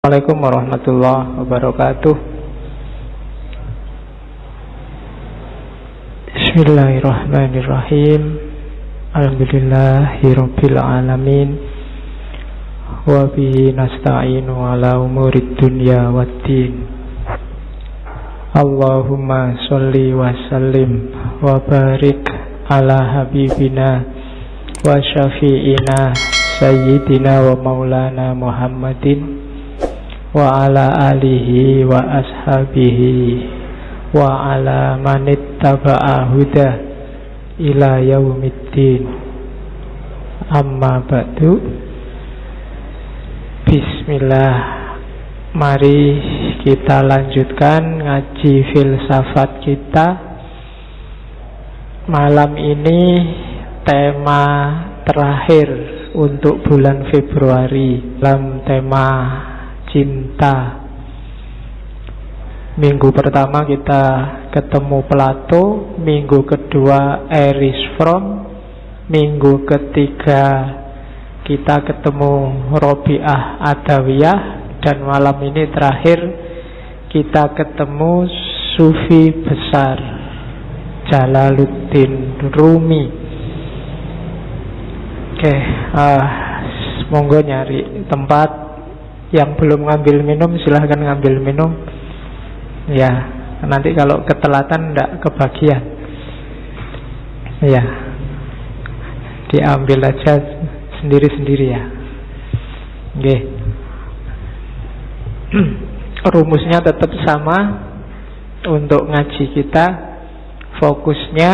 Assalamualaikum warahmatullahi wabarakatuh. Bismillahirrahmanirrahim. Alhamdulillahirabbil alamin. Wa bihi nasta'inu ala umurid dunya waddin. Allahumma sholli wa sallim wa barik ala habibina wa syafi'ina sayyidina wa maulana Muhammadin wa ala alihi wa ashabihi wa ala manittaba'a huda ila yaumiddin. Amma ba'du. Bismillah. Mari kita lanjutkan ngaji filsafat kita. Malam ini tema terakhir untuk bulan Februari dalam tema cinta. Minggu pertama kita ketemu Plato, minggu kedua Erich Fromm, minggu ketiga kita ketemu Robiah Adawiyah, dan malam ini terakhir kita ketemu Sufi besar Jalaluddin Rumi. Oke, monggo nyari tempat. Yang belum ngambil minum silahkan ngambil minum. Ya, nanti kalau ketelatan ndak kebagian. Ya, diambil aja sendiri-sendiri ya. Oke. Rumusnya tetap sama untuk ngaji kita. Fokusnya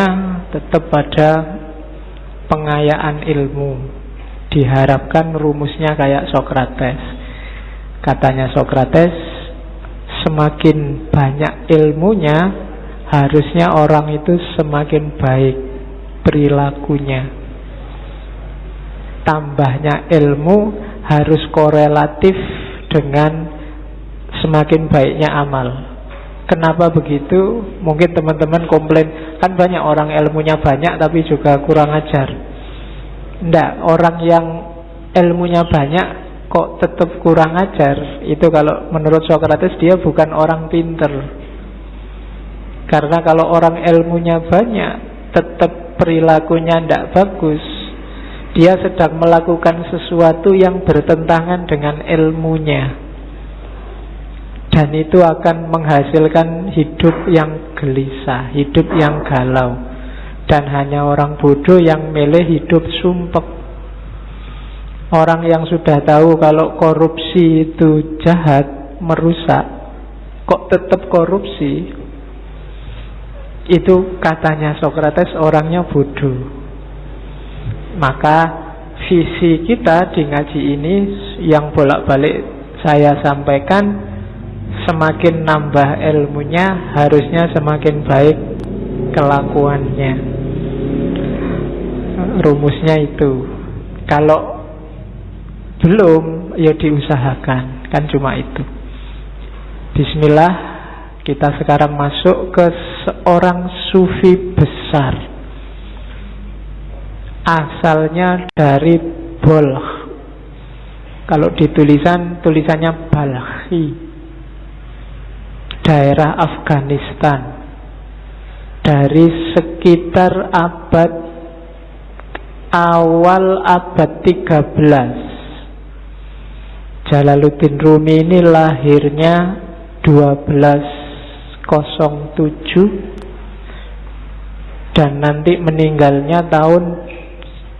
tetap pada pengayaan ilmu. Diharapkan rumusnya kayak Sokrates. Katanya Sokrates, semakin banyak ilmunya, harusnya orang itu semakin baik perilakunya. Tambahnya ilmu harus korelatif dengan semakin baiknya amal. Kenapa begitu? Mungkin teman-teman komplain, kan banyak orang ilmunya banyak tapi juga kurang ajar. Nggak, orang yang ilmunya banyak kok tetap kurang ajar, itu kalau menurut Sokrates dia bukan orang pinter. Karena kalau orang ilmunya banyak tetap perilakunya tidak bagus, dia sedang melakukan sesuatu yang bertentangan dengan ilmunya, dan itu akan menghasilkan hidup yang gelisah, hidup yang galau. Dan hanya orang bodoh yang milih hidup sumpek. Orang yang sudah tahu kalau korupsi itu jahat, merusak, kok tetap korupsi, itu katanya Sokrates orangnya bodoh. Maka visi kita di ngaji ini yang bolak-balik saya sampaikan, semakin nambah ilmunya harusnya semakin baik kelakuannya. Rumusnya itu. Kalau belum, ya diusahakan. Kan cuma itu. Bismillah. Kita sekarang masuk ke seorang sufi besar. Asalnya dari Balkh. Kalau tulisannya Balkhi. Daerah Afghanistan. Dari sekitar awal abad 13. Jalaluddin Rumi ini lahirnya 1207 dan nanti meninggalnya tahun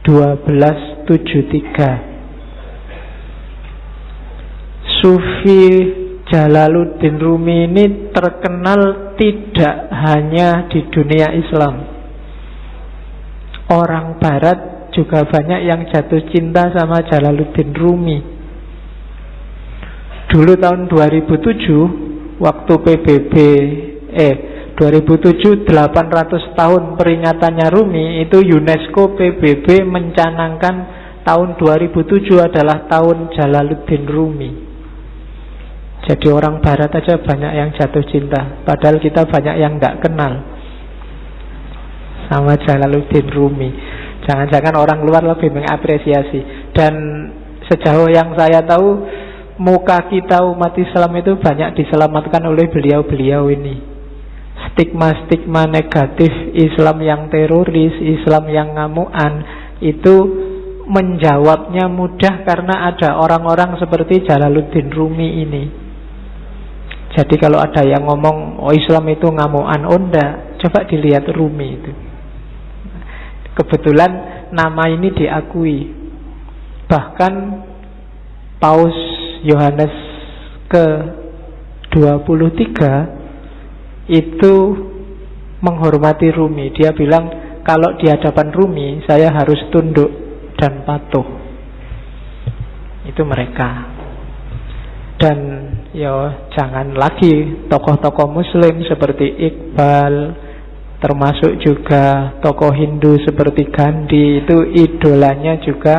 1273. Sufi Jalaluddin Rumi ini terkenal tidak hanya di dunia Islam. Orang Barat juga banyak yang jatuh cinta sama Jalaluddin Rumi. Dulu tahun 2007 waktu PBB 2007 800 tahun peringatannya Rumi, itu UNESCO PBB mencanangkan tahun 2007 adalah tahun Jalaluddin Rumi. Jadi orang Barat aja banyak yang jatuh cinta, padahal kita banyak yang nggak kenal sama Jalaluddin Rumi. Jangan-jangan orang luar lebih mengapresiasi. Dan sejauh yang saya tahu, muka kita umat Islam itu banyak diselamatkan oleh beliau-beliau ini. Stigma-stigma negatif Islam yang teroris, Islam yang ngamuan, itu menjawabnya mudah karena ada orang-orang seperti Jalaluddin Rumi ini. Jadi kalau ada yang ngomong, oh Islam itu ngamuan, oh enggak, coba dilihat Rumi itu. Kebetulan nama ini diakui. Bahkan Paus Yohanes ke-23 itu menghormati Rumi. Dia bilang, kalau di hadapan Rumi saya harus tunduk dan patuh. Itu mereka. Dan ya jangan lagi tokoh-tokoh Muslim seperti Iqbal, termasuk juga tokoh Hindu seperti Gandhi, itu idolanya juga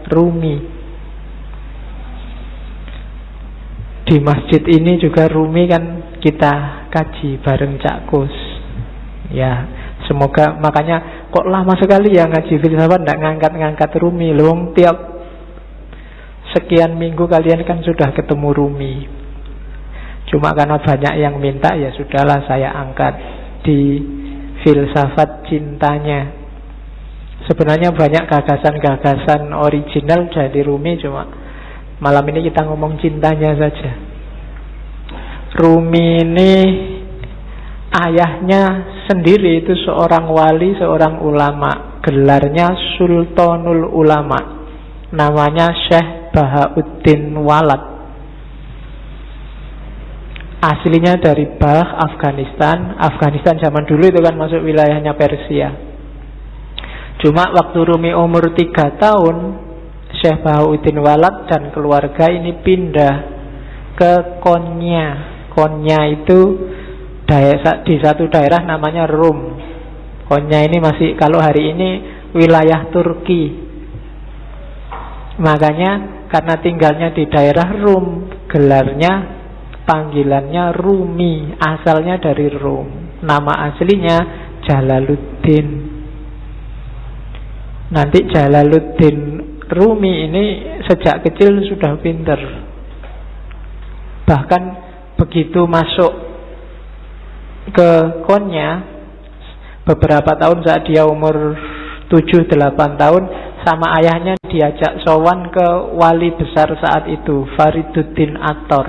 Rumi. Di masjid ini juga Rumi kan kita kaji bareng Cak Kus. Ya, semoga, makanya kok lama sekali ya ngaji filsafat nggak ngangkat-ngangkat Rumi. Loh, tiap sekian minggu kalian kan sudah ketemu Rumi. Cuma karena banyak yang minta, ya sudahlah saya angkat di filsafat cintanya. Sebenarnya banyak gagasan-gagasan original dari Rumi, cuma malam ini kita ngomong cintanya saja. Rumi ini ayahnya sendiri itu seorang wali, seorang ulama. Gelarnya Sultanul Ulama. Namanya Syekh Bahauddin Walad. Aslinya dari Balkh, Afghanistan. Afghanistan zaman dulu itu kan masuk wilayahnya Persia. Cuma waktu Rumi umur 3 tahun, Syekh Bahauddin Walad dan keluarga ini pindah ke Konya. Konya itu di satu daerah namanya Rum. Konya ini masih, kalau hari ini, wilayah Turki. Makanya karena tinggalnya di daerah Rum, gelarnya, panggilannya Rumi. Asalnya dari Rum. Nama aslinya Jalaluddin. Nanti Jalaluddin Rumi ini sejak kecil sudah pinter. Bahkan begitu masuk ke Konya, beberapa tahun saat dia umur 7-8 tahun, sama ayahnya diajak sowan ke wali besar saat itu, Fariduddin Attor.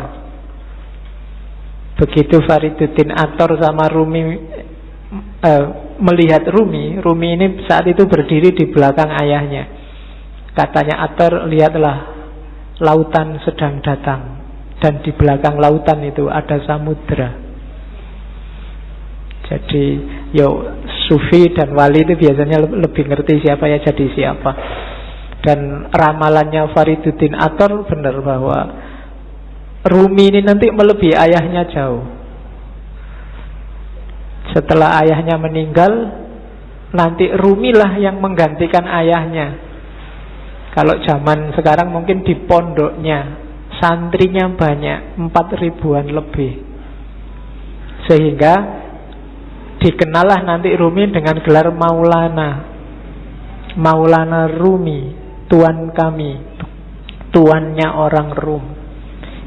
Begitu Fariduddin Attor sama Rumi melihat Rumi ini saat itu berdiri di belakang ayahnya. Katanya Attor, lihatlah, lautan sedang datang. Dan di belakang lautan itu ada samudra. Jadi Sufi dan wali itu biasanya lebih ngerti siapa ya jadi siapa. Dan ramalannya Fariduddin Attor benar bahwa Rumi ini nanti melebihi ayahnya jauh. Setelah ayahnya meninggal, nanti Rumi lah yang menggantikan ayahnya. Kalau zaman sekarang mungkin di pondoknya santrinya banyak, 4.000-an lebih. Sehingga dikenallah nanti Rumi dengan gelar Maulana. Maulana Rumi, tuan kami, tuannya orang Rum.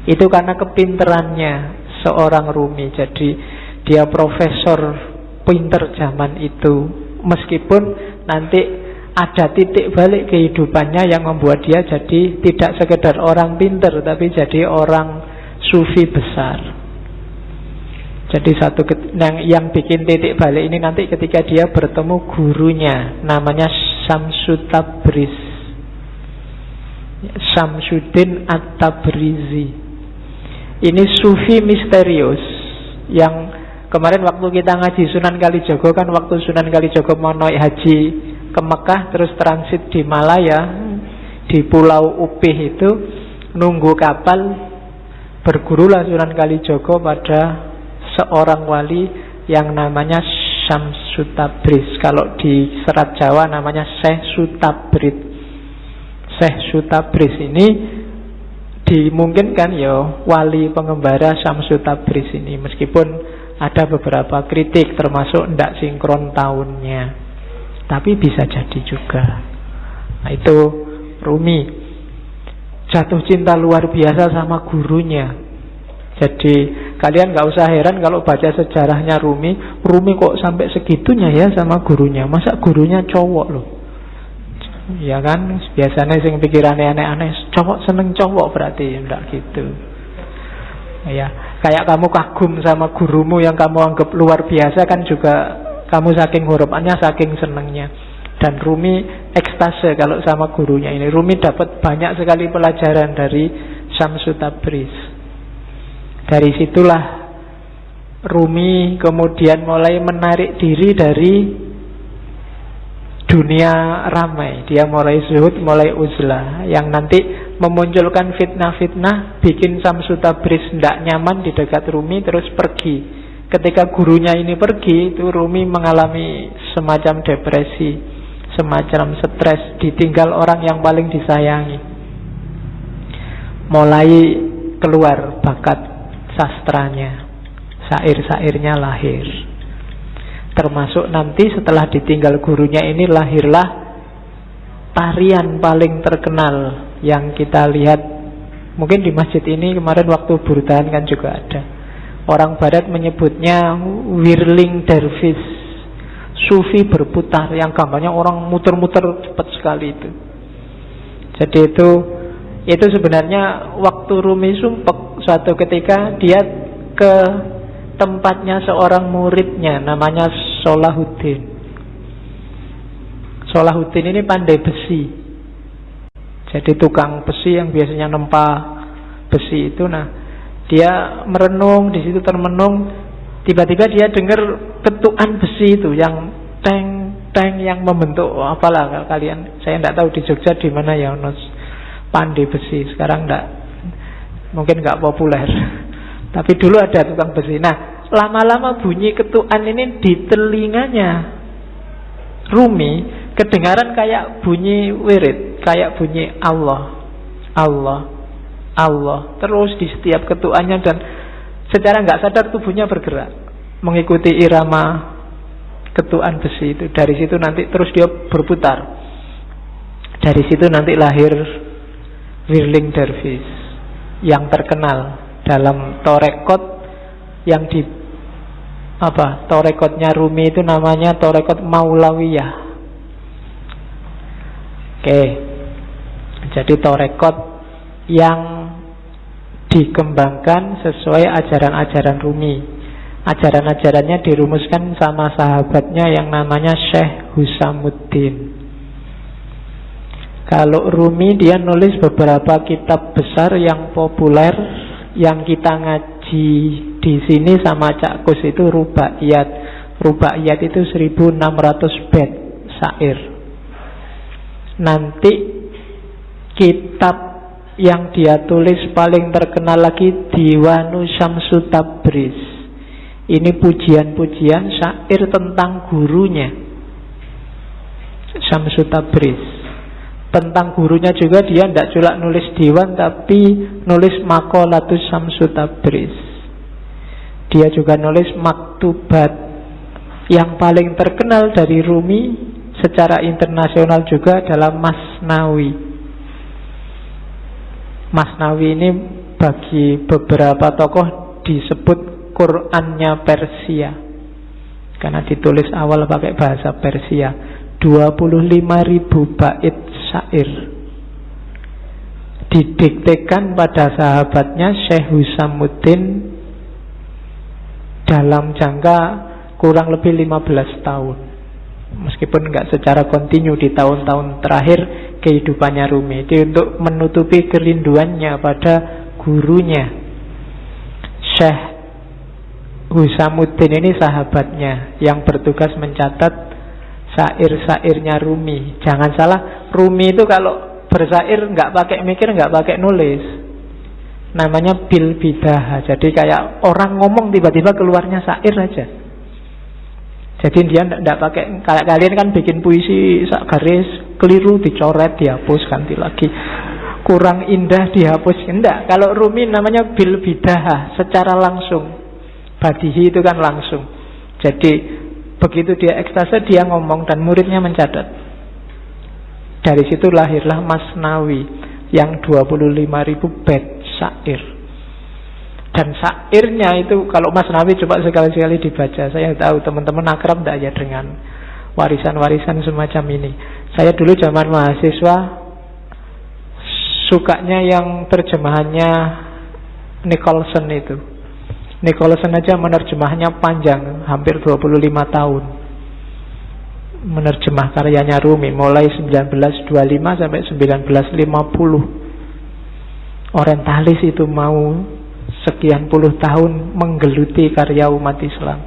Itu karena kepinterannya seorang Rumi. Jadi dia profesor pinter zaman itu. Meskipun nanti ada titik balik kehidupannya yang membuat dia jadi tidak sekedar orang pinter, tapi jadi orang sufi besar. Jadi satu yang bikin titik balik ini nanti ketika dia bertemu gurunya, namanya Syamsut Tabriz, Syamsuddin At-Tabrizi. Ini sufi misterius yang kemarin waktu kita ngaji Sunan Kalijogo kan, waktu Sunan Kalijogo mau naik haji ke Mekah terus transit di Malaya, di Pulau Upih itu nunggu kapal, bergurulah Sunan Kalijogo pada seorang wali yang namanya Syamsut Tabriz. Kalau di Serat Jawa namanya Syekh Sutabrid. Syekh Sutabrid ini dimungkinkan ya wali pengembara Syamsut Tabriz ini, meskipun ada beberapa kritik termasuk ndak sinkron tahunnya. Tapi bisa jadi juga. Nah, itu Rumi. jatuh cinta luar biasa sama gurunya. Jadi kalian gak usah heran kalau baca sejarahnya Rumi kok sampai segitunya ya sama gurunya. Masa gurunya cowok loh. Ya kan, biasanya sing pikirannya aneh-aneh, cowok seneng cowok berarti, enggak gitu. Ya, kayak kamu kagum sama gurumu yang kamu anggap luar biasa kan juga kamu saking harapannya, saking senengnya. Dan Rumi ekstase kalau sama gurunya ini. Rumi dapat banyak sekali pelajaran dari Syamsu Tabriz. Dari situlah Rumi kemudian mulai menarik diri dari dunia ramai. Dia mulai zuhud, mulai uzlah, yang nanti memunculkan fitnah-fitnah, bikin Syamsu Tabriz tidak nyaman di dekat Rumi, terus pergi. Ketika gurunya ini pergi, itu Rumi mengalami semacam depresi, semacam stres, ditinggal orang yang paling disayangi. Mulai keluar bakat sastranya, syair-syairnya lahir. Termasuk nanti setelah ditinggal gurunya ini lahirlah tarian paling terkenal yang kita lihat mungkin di masjid ini kemarin waktu burdan kan juga ada. Orang barat menyebutnya whirling dervish, sufi berputar, yang gambarnya orang muter-muter cepat sekali itu. Jadi itu sebenarnya waktu Rumi sumpek, suatu ketika dia ke tempatnya seorang muridnya namanya Salahuddin. Salahuddin ini pandai besi. Jadi tukang besi yang biasanya nempa besi itu. Nah, dia merenung di situ, termenung. Tiba-tiba dia dengar ketukan besi itu yang teng yang membentuk apalah kalian. Saya tidak tahu di Jogja di mana ya pandai besi. Sekarang enggak, mungkin enggak populer. Tapi dulu ada tukang besi. Nah, lama-lama bunyi ketukan ini di telinganya Rumi kedengaran kayak bunyi wirid, kayak bunyi Allah, Allah, Allah terus di setiap ketukannya, dan secara nggak sadar tubuhnya bergerak mengikuti irama ketukan besi itu. Dari situ nanti terus dia berputar. Dari situ nanti lahir whirling dervish yang terkenal dalam torekot yang di torekotnya Rumi itu namanya torekot Maulawiyah. Oke. Jadi torekot yang dikembangkan sesuai ajaran-ajaran Rumi. Ajaran-ajarannya dirumuskan sama sahabatnya yang namanya Syekh Husamuddin. Kalau Rumi dia nulis beberapa kitab besar yang populer, yang kita ngaji di sini sama Cak Kus itu Rubaiyat. Rubaiyat itu 1600 bait syair. Nanti kitab yang dia tulis paling terkenal lagi Diwanu Syamsu Tabriz. Ini pujian-pujian syair tentang gurunya Syamsu Tabriz. Tentang gurunya juga dia tidak cuma nulis diwan, tapi nulis Maqalatus Syamsu Tabriz. Dia juga nulis maktubat. Yang paling terkenal dari Rumi secara internasional juga adalah Masnawi. Masnawi ini bagi beberapa tokoh disebut Qur'annya Persia, karena ditulis awal pakai bahasa Persia. 25.000 bait syair didiktekan pada sahabatnya Syekh Husamuddin dalam jangka kurang lebih 15 tahun. Meskipun enggak secara kontinu di tahun-tahun terakhir kehidupannya Rumi. Itu untuk menutupi kerinduannya pada gurunya. Syekh Husamuddin ini sahabatnya yang bertugas mencatat syair-syairnya Rumi. Jangan salah, Rumi itu kalau bersyair nggak pakai mikir, nggak pakai nulis. Namanya bil bidah. Jadi kayak orang ngomong tiba-tiba keluarnya syair aja. Jadi dia nggak pakai, kayak kalian kan bikin puisi sak garis keliru dicoret, dihapus, ganti lagi. Kurang indah dihapus. Enggak. Kalau Rumi namanya bil bidah, secara langsung. Badihi itu kan langsung. Jadi begitu dia ekstase, dia ngomong dan muridnya mencatat. Dari situ lahirlah Masnawi. yang 25.000 bait syair. Dan syairnya itu kalau Mas Nawi coba sekali-sekali dibaca. Saya tahu teman-teman akrab enggak ya dengan warisan-warisan semacam ini. Saya dulu zaman mahasiswa sukanya yang terjemahannya Nicholson itu. Nicholson aja menerjemahnya panjang, hampir 25 tahun. Menerjemah karyanya Rumi mulai 1925 sampai 1950. Orientalis itu mau sekian puluh tahun menggeluti karya umat Islam.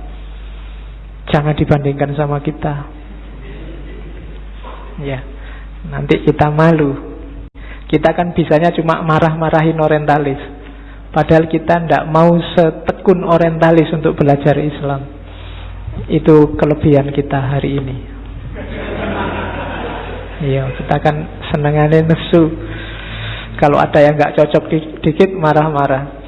Jangan dibandingkan sama kita. Ya, nanti kita malu. Kita kan bisanya cuma marah-marahin orientalis. Padahal kita tidak mau setekun orientalis untuk belajar Islam. Itu kelebihan kita hari ini. Iya, kita kan senengannya nesu. Kalau ada yang nggak cocok dikit marah-marah.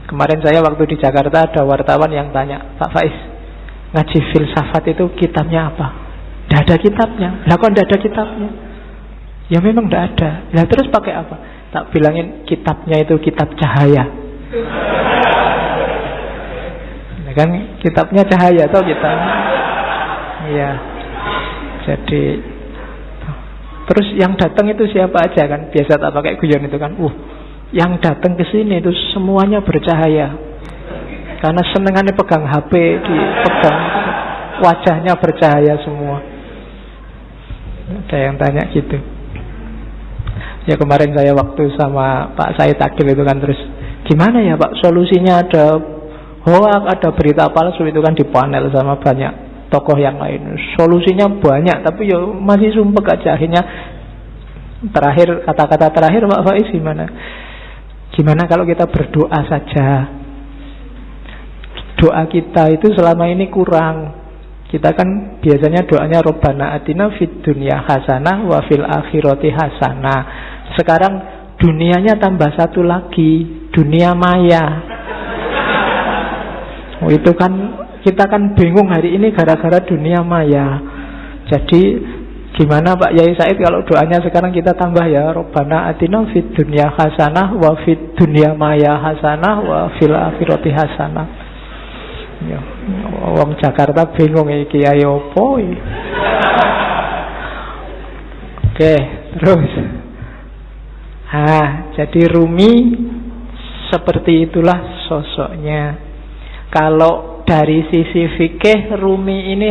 Kemarin saya waktu di Jakarta ada wartawan yang tanya, Pak Faiz, ngaji filsafat itu kitabnya apa? Tidak ada kitabnya. Lah kok tidak ada kitabnya? Ya memang tidak ada. Lah terus pakai apa? Tak bilangin kitabnya itu kitab cahaya. Nah, kan kitabnya cahaya atau kita? Iya. Jadi terus yang datang itu siapa aja kan? Biasa tak pakai guyon itu kan. Yang datang ke sini itu semuanya bercahaya. Karena senengannya pegang HP, dipegang wajahnya bercahaya semua. Ada yang tanya gitu. Ya kemarin saya waktu sama Pak Said Akil itu kan terus gimana ya Pak solusinya, ada hoax, ada berita palsu itu kan di panel sama banyak tokoh yang lain. Solusinya banyak tapi ya masih sumpek aja. Akhirnya terakhir, kata-kata terakhir Pak Faiz gimana kalau kita berdoa saja. Doa kita itu selama ini kurang. Kita kan biasanya doanya Rabbana atina fid dunya hasanah wa fil akhirati hasanah. Sekarang dunianya tambah satu lagi, dunia maya. Itu kan kita kan bingung hari ini gara-gara dunia maya. Jadi gimana Pak Yai Said kalau doanya sekarang kita tambah ya Rabbana atina fid dunya hasanah wa fid dunya maya hasanah wa fil akhirati hasanah. Ya, wong Jakarta bingung iki ayo opo. Oke, terus. Jadi Rumi seperti itulah sosoknya. Kalau dari sisi fikih Rumi ini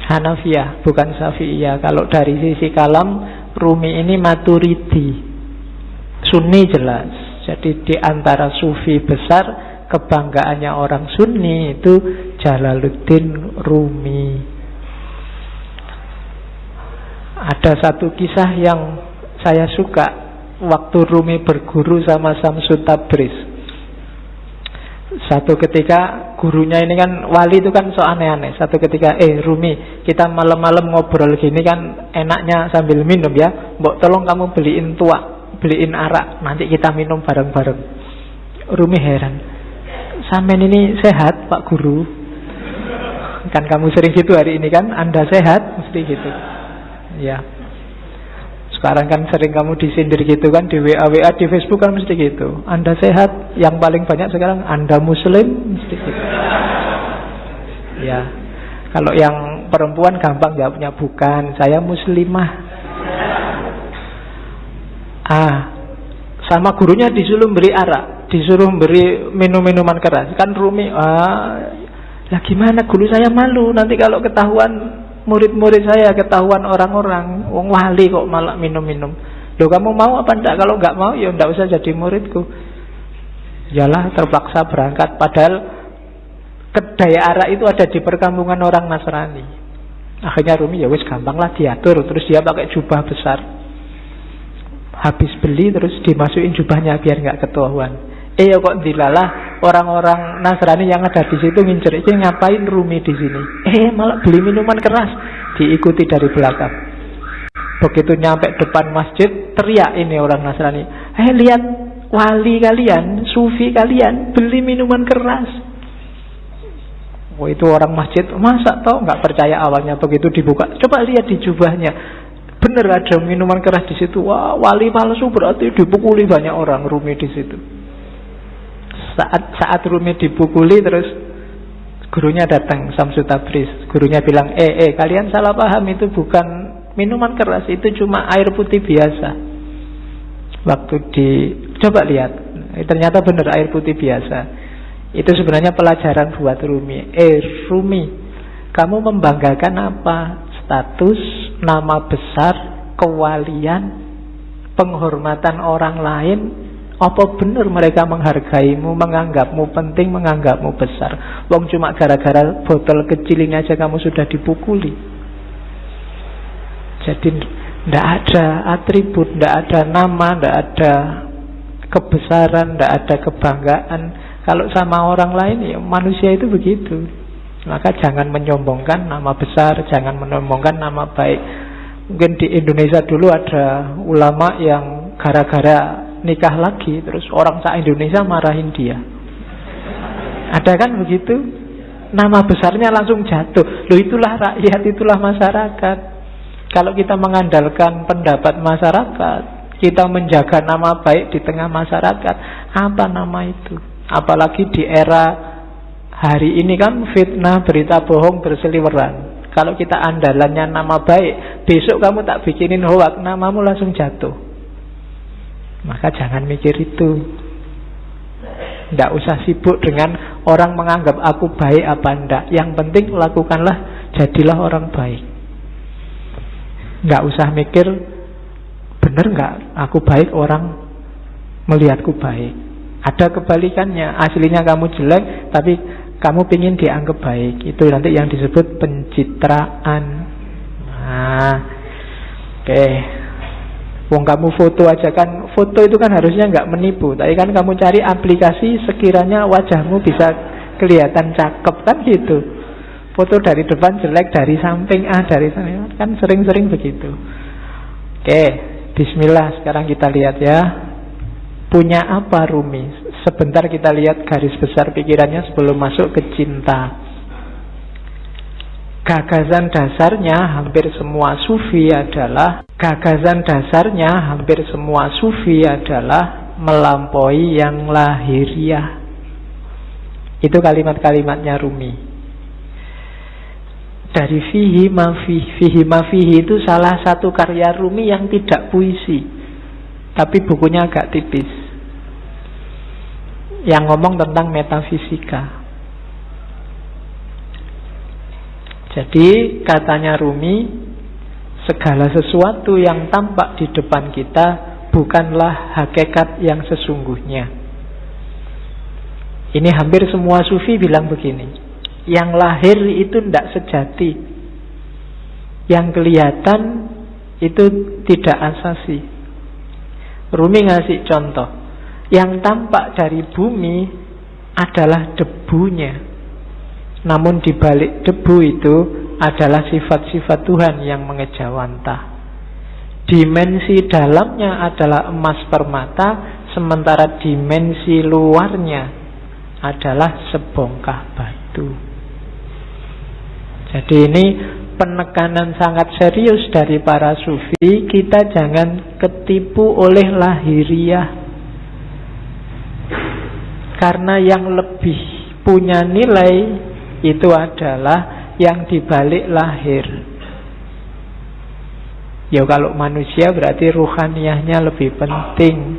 Hanafiyah, bukan Syafi'iyah. Kalau dari sisi kalam Rumi ini Maturidi, Sunni jelas. Jadi di antara sufi besar kebanggaannya orang Sunni itu Jalaluddin Rumi. Ada satu kisah yang saya suka waktu Rumi berguru sama Samsud Tabriz. Satu ketika gurunya ini kan wali itu kan so aneh-aneh. Satu ketika Rumi, kita malam-malam ngobrol gini kan enaknya sambil minum ya. Mbok tolong kamu beliin arak, nanti kita minum bareng-bareng. Rumi heran, sampean ini sehat Pak Guru? Kan kamu sering gitu hari ini kan, Anda sehat? Mesti gitu. Ya. Sekarang kan sering kamu disindir gitu kan, di WA di Facebook kan mesti gitu. Anda sehat? Yang paling banyak sekarang Anda Muslim? Mesti gitu. Ya. Kalau yang perempuan gampang jawabnya bukan, saya Muslimah. Sama gurunya disuruh beri arak, disuruh beri minum-minuman keras. Kan Rumi, lah gimana guru saya malu nanti kalau ketahuan murid-murid saya, ketahuan orang-orang, wong wali kok malah minum-minum. Loh kamu mau apa enggak? Kalau enggak mau ya enggak usah jadi muridku. Yalah terpaksa berangkat. Padahal kedai arak itu ada di perkampungan orang Nasrani. Akhirnya Rumi ya wis gampang lah diatur. Terus dia pakai jubah besar. Habis beli terus dimasukin jubahnya biar enggak ketahuan. Ya kok dilalah orang-orang Nasrani yang ada di situ ngincer, ini ngapain Rumi di sini? Malah beli minuman keras, diikuti dari belakang. Begitu nyampe depan masjid, teriak ini orang Nasrani, lihat wali kalian, sufi kalian beli minuman keras. Itu orang masjid, masa toh nggak percaya awalnya. Begitu dibuka, coba lihat di jubahnya, Bener ada minuman keras di situ. Wah, wali palsu berarti dipukuli banyak orang. Rumi di situ. Saat Rumi dipukuli, terus gurunya datang, Syamsu Tabriz. Gurunya bilang, kalian salah paham, itu bukan minuman keras, itu cuma air putih biasa. Waktu coba lihat, ternyata benar air putih biasa. Itu sebenarnya pelajaran buat Rumi. Rumi, kamu membanggakan apa? Status, nama besar, kewalian, penghormatan orang lain. Apa benar mereka menghargaimu, menganggapmu penting, menganggapmu besar? Wong cuma gara-gara botol kecil ini aja kamu sudah dipukuli. Jadi tidak ada atribut, tidak ada nama, tidak ada kebesaran, tidak ada kebanggaan. Kalau sama orang lain, ya manusia itu begitu. Maka jangan menyombongkan nama besar, jangan menyombongkan nama baik. Mungkin di Indonesia dulu ada ulama yang gara-gara nikah lagi, terus orang se-Indonesia marahin dia. Ada kan begitu? Nama besarnya langsung jatuh. Loh, itulah rakyat, itulah masyarakat. Kalau kita mengandalkan pendapat masyarakat, kita menjaga nama baik di tengah masyarakat, apa nama itu? Apalagi di era hari ini kan fitnah, berita bohong berseliweran. Kalau kita andalannya nama baik, besok kamu tak bikinin hoak, namamu langsung jatuh. Maka jangan mikir itu. Tidak usah sibuk dengan orang menganggap aku baik apa enggak. Yang penting lakukanlah, jadilah orang baik. Tidak usah mikir benar enggak aku baik, orang melihatku baik. Ada kebalikannya, aslinya kamu jelek tapi kamu ingin dianggap baik. Itu nanti yang disebut pencitraan. Nah, oke. Wong kamu foto aja kan, foto itu kan harusnya nggak menipu, tapi kan kamu cari aplikasi sekiranya wajahmu bisa kelihatan cakep kan gitu. Foto dari depan jelek, dari samping dari sana, kan sering-sering begitu. Oke, bismillah, sekarang kita lihat ya. Punya apa Rumi? Sebentar kita lihat garis besar pikirannya sebelum masuk ke cinta. Gagasan dasarnya hampir semua sufi adalah melampaui yang lahiriah. Itu kalimat-kalimatnya Rumi. Dari fihi ma fihi itu salah satu karya Rumi yang tidak puisi, tapi bukunya agak tipis, yang ngomong tentang metafisika. Jadi katanya Rumi, segala sesuatu yang tampak di depan kita bukanlah hakikat yang sesungguhnya. Ini hampir semua sufi bilang begini. Yang lahir itu tidak sejati, yang kelihatan itu tidak asasi. Rumi ngasih contoh, yang tampak dari bumi adalah debunya, namun di balik debu itu adalah sifat-sifat Tuhan yang mengejawantah. Dimensi dalamnya adalah emas permata, sementara dimensi luarnya adalah sebongkah batu. Jadi ini penekanan sangat serius dari para sufi. Kita jangan ketipu oleh lahiriah, karena yang lebih punya nilai itu adalah yang dibalik lahir. Ya kalau manusia berarti ruhaniyahnya lebih penting.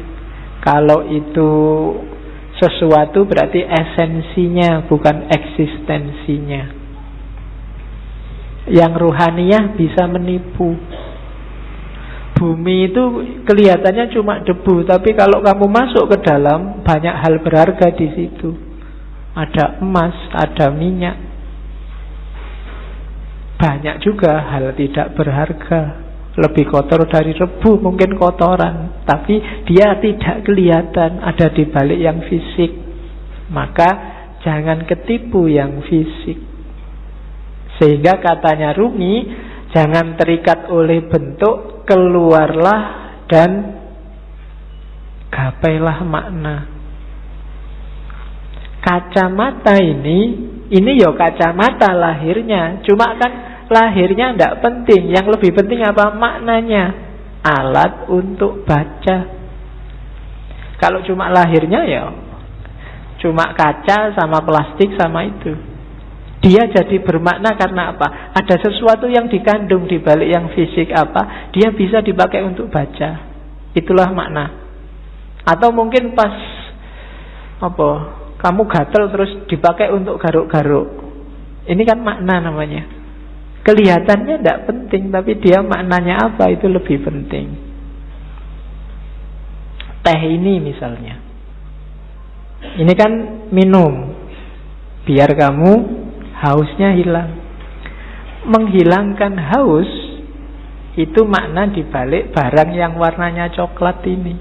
Kalau itu sesuatu berarti esensinya, bukan eksistensinya. Yang ruhaniyah bisa menipu. Bumi itu kelihatannya cuma debu, tapi kalau kamu masuk ke dalam, banyak hal berharga di situ. Ada emas, ada minyak. Banyak juga hal tidak berharga, lebih kotor dari rebu, mungkin kotoran, tapi dia tidak kelihatan, ada di balik yang fisik. Maka jangan ketipu yang fisik. Sehingga katanya Rumi, jangan terikat oleh bentuk, keluarlah dan gapailah makna. Kacamata ini ya kacamata lahirnya, cuma kan lahirnya tidak penting. Yang lebih penting apa? Maknanya. Alat untuk baca. Kalau cuma lahirnya ya cuma kaca sama plastik sama itu. Dia jadi bermakna karena apa? Ada sesuatu yang dikandung di balik yang fisik apa? Dia bisa dipakai untuk baca. Itulah makna. Atau mungkin pas apa? Kamu gatel terus dipakai untuk garuk-garuk. Ini kan makna namanya. Kelihatannya tidak penting, tapi dia maknanya apa itu lebih penting. Teh ini misalnya. Ini kan minum biar kamu hausnya hilang. Menghilangkan haus itu makna dibalik barang yang warnanya coklat ini.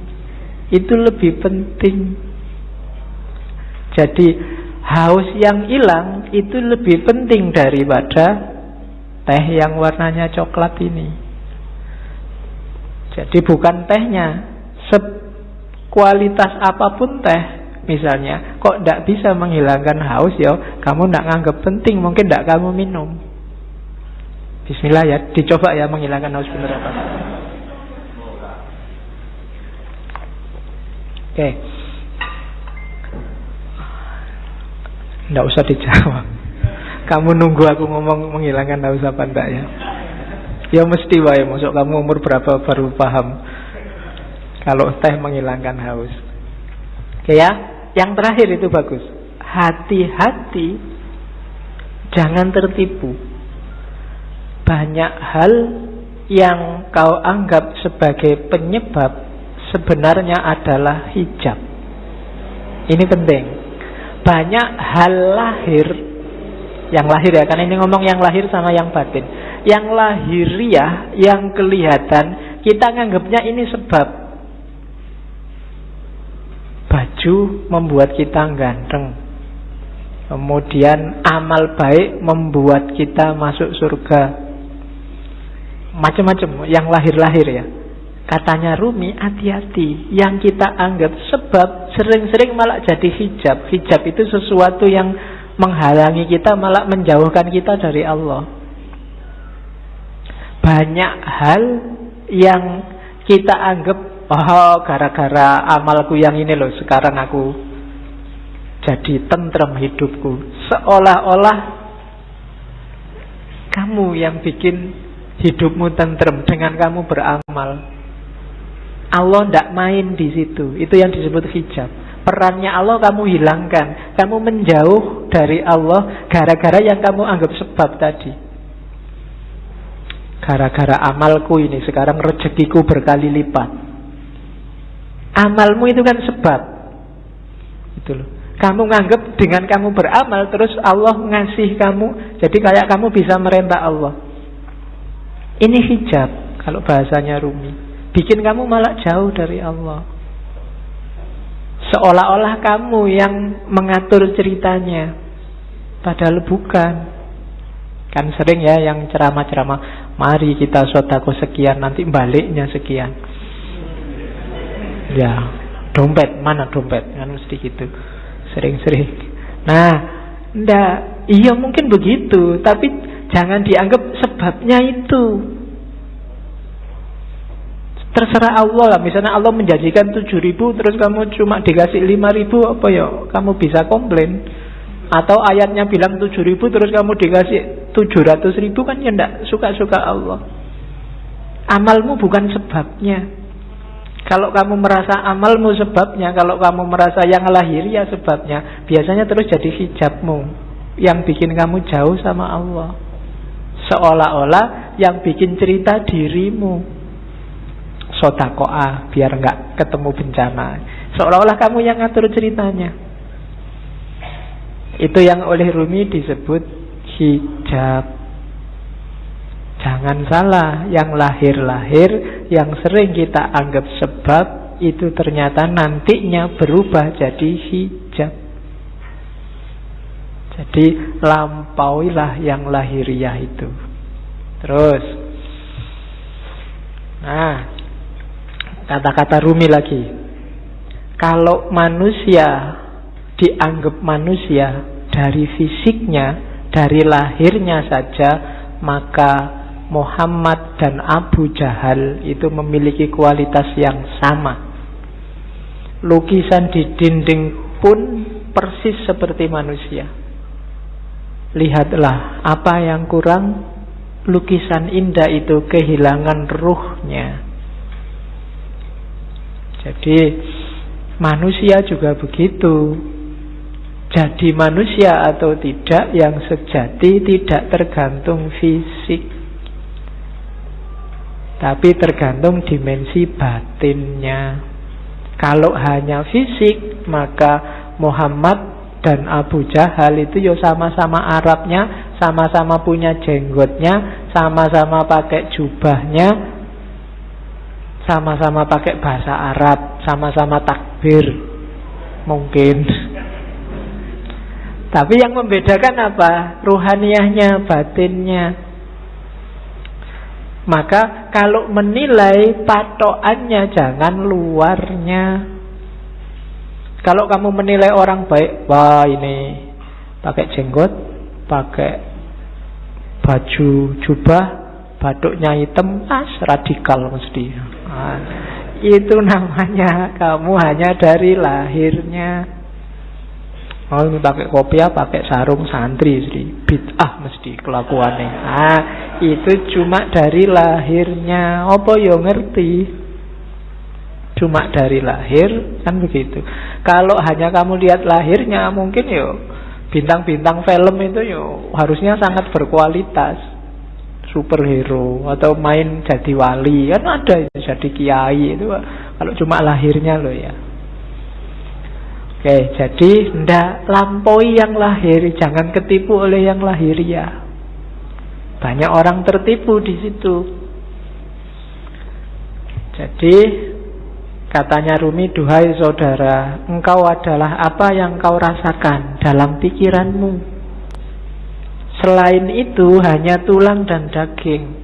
Itu lebih penting. Jadi haus yang hilang itu lebih penting daripada teh yang warnanya coklat ini. Jadi bukan tehnya, kualitas apapun teh misalnya, kok tidak bisa menghilangkan haus ya, kamu tidak nganggap penting, mungkin tidak kamu minum. Bismillah ya, dicoba ya menghilangkan haus benar apa. Oke. Tidak usah dijawab. Kamu nunggu aku ngomong menghilangkan haus apa enggak ya? Ya mesti wae, masuk kamu umur berapa baru paham kalau teh menghilangkan haus. Oke ya. Yang terakhir itu bagus. Hati-hati, jangan tertipu. Banyak hal yang kau anggap sebagai penyebab sebenarnya adalah hijab. Ini penting. Banyak hal lahir, yang lahir ya, karena ini ngomong yang lahir sama yang batin. Yang lahiriah, yang kelihatan, kita nganggapnya ini sebab. Baju membuat kita ganteng, kemudian amal baik membuat kita masuk surga. Macam-macam yang lahir-lahir ya. Katanya Rumi, hati-hati. Yang kita anggap sebab sering-sering malah jadi hijab. Hijab itu sesuatu yang menghalangi kita, malah menjauhkan kita dari Allah. Banyak hal yang kita anggap, oh gara-gara amalku yang ini loh sekarang aku jadi tentrem hidupku. Seolah-olah kamu yang bikin hidupmu tentrem dengan kamu beramal. Allah tidak main di situ. Itu yang disebut hijab. Perannya Allah kamu hilangkan. Kamu menjauh dari Allah gara-gara yang kamu anggap sebab tadi. Gara-gara amalku ini sekarang rezekiku berkali lipat. Amalmu itu kan sebab. Itu loh. Kamu nganggap dengan kamu beramal terus Allah ngasih kamu, jadi kayak kamu bisa merentah Allah. Ini hijab kalau bahasanya Rumi. Bikin kamu malah jauh dari Allah. Seolah-olah kamu yang mengatur ceritanya, padahal bukan. Kan sering ya yang ceramah-ceramah, mari kita sedekah sekian, nanti baliknya sekian. Ya, dompet, mana dompet? Kan mesti gitu. Sering-sering. Nah, enggak, iya mungkin begitu, tapi jangan dianggap sebabnya itu. Terserah Allah lah. Misalnya Allah menjanjikan 7.000, terus kamu cuma dikasih 5.000, apa ya? Kamu bisa komplain. Atau ayatnya bilang 7.000, terus kamu dikasih 700.000, kan ya enggak, suka-suka Allah. Amalmu bukan sebabnya. Kalau kamu merasa amalmu sebabnya, kalau kamu merasa yang lahiriah sebabnya, biasanya terus jadi hijabmu yang bikin kamu jauh sama Allah. Seolah-olah yang bikin cerita dirimu sodakoah biar nggak ketemu bencana. Seolah-olah kamu yang ngatur ceritanya. Itu yang oleh Rumi disebut hijab. Jangan salah, yang lahir-lahir, yang sering kita anggap sebab, itu ternyata nantinya berubah jadi hijab. Jadi lampauilah yang lahiriah itu. Terus, nah, kata-kata Rumi lagi. Kalau manusia dianggap manusia dari fisiknya, dari lahirnya saja, maka Muhammad dan Abu Jahal itu memiliki kualitas yang sama. Lukisan di dinding pun persis seperti manusia. Lihatlah, apa yang kurang? Lukisan indah itu kehilangan ruhnya. Jadi manusia juga begitu. Jadi manusia atau tidak yang sejati tidak tergantung fisik, tapi tergantung dimensi batinnya. Kalau hanya fisik, maka Muhammad dan Abu Jahal itu ya sama-sama Arabnya, sama-sama punya jenggotnya, sama-sama pakai jubahnya, sama-sama pakai bahasa Arab, sama-sama takbir mungkin. Tapi yang membedakan apa? Ruhaniyahnya, batinnya. Maka kalau menilai, patokannya jangan luarnya. Kalau kamu menilai orang baik, wah ini pakai jenggot, pakai baju jubah, batuknya hitam, radikal mesti. Itu namanya kamu hanya dari lahirnya. Oh ini pakai kopiah, pakai sarung santri, bid'ah mesti kelakuannya. Itu cuma dari lahirnya. Apa yo ngerti? Cuma dari lahir, kan begitu. Kalau hanya kamu lihat lahirnya, mungkin yo bintang-bintang film itu yo harusnya sangat berkualitas, superhero atau main jadi wali, kan ada jadi kiai itu. Kalau cuma lahirnya loh ya. Oke, jadi ndak lampaui yang lahir, jangan ketipu oleh yang lahiriah. Banyak orang tertipu di situ. Jadi katanya Rumi, duhai saudara, engkau adalah apa yang kau rasakan dalam pikiranmu. Selain itu hanya tulang dan daging.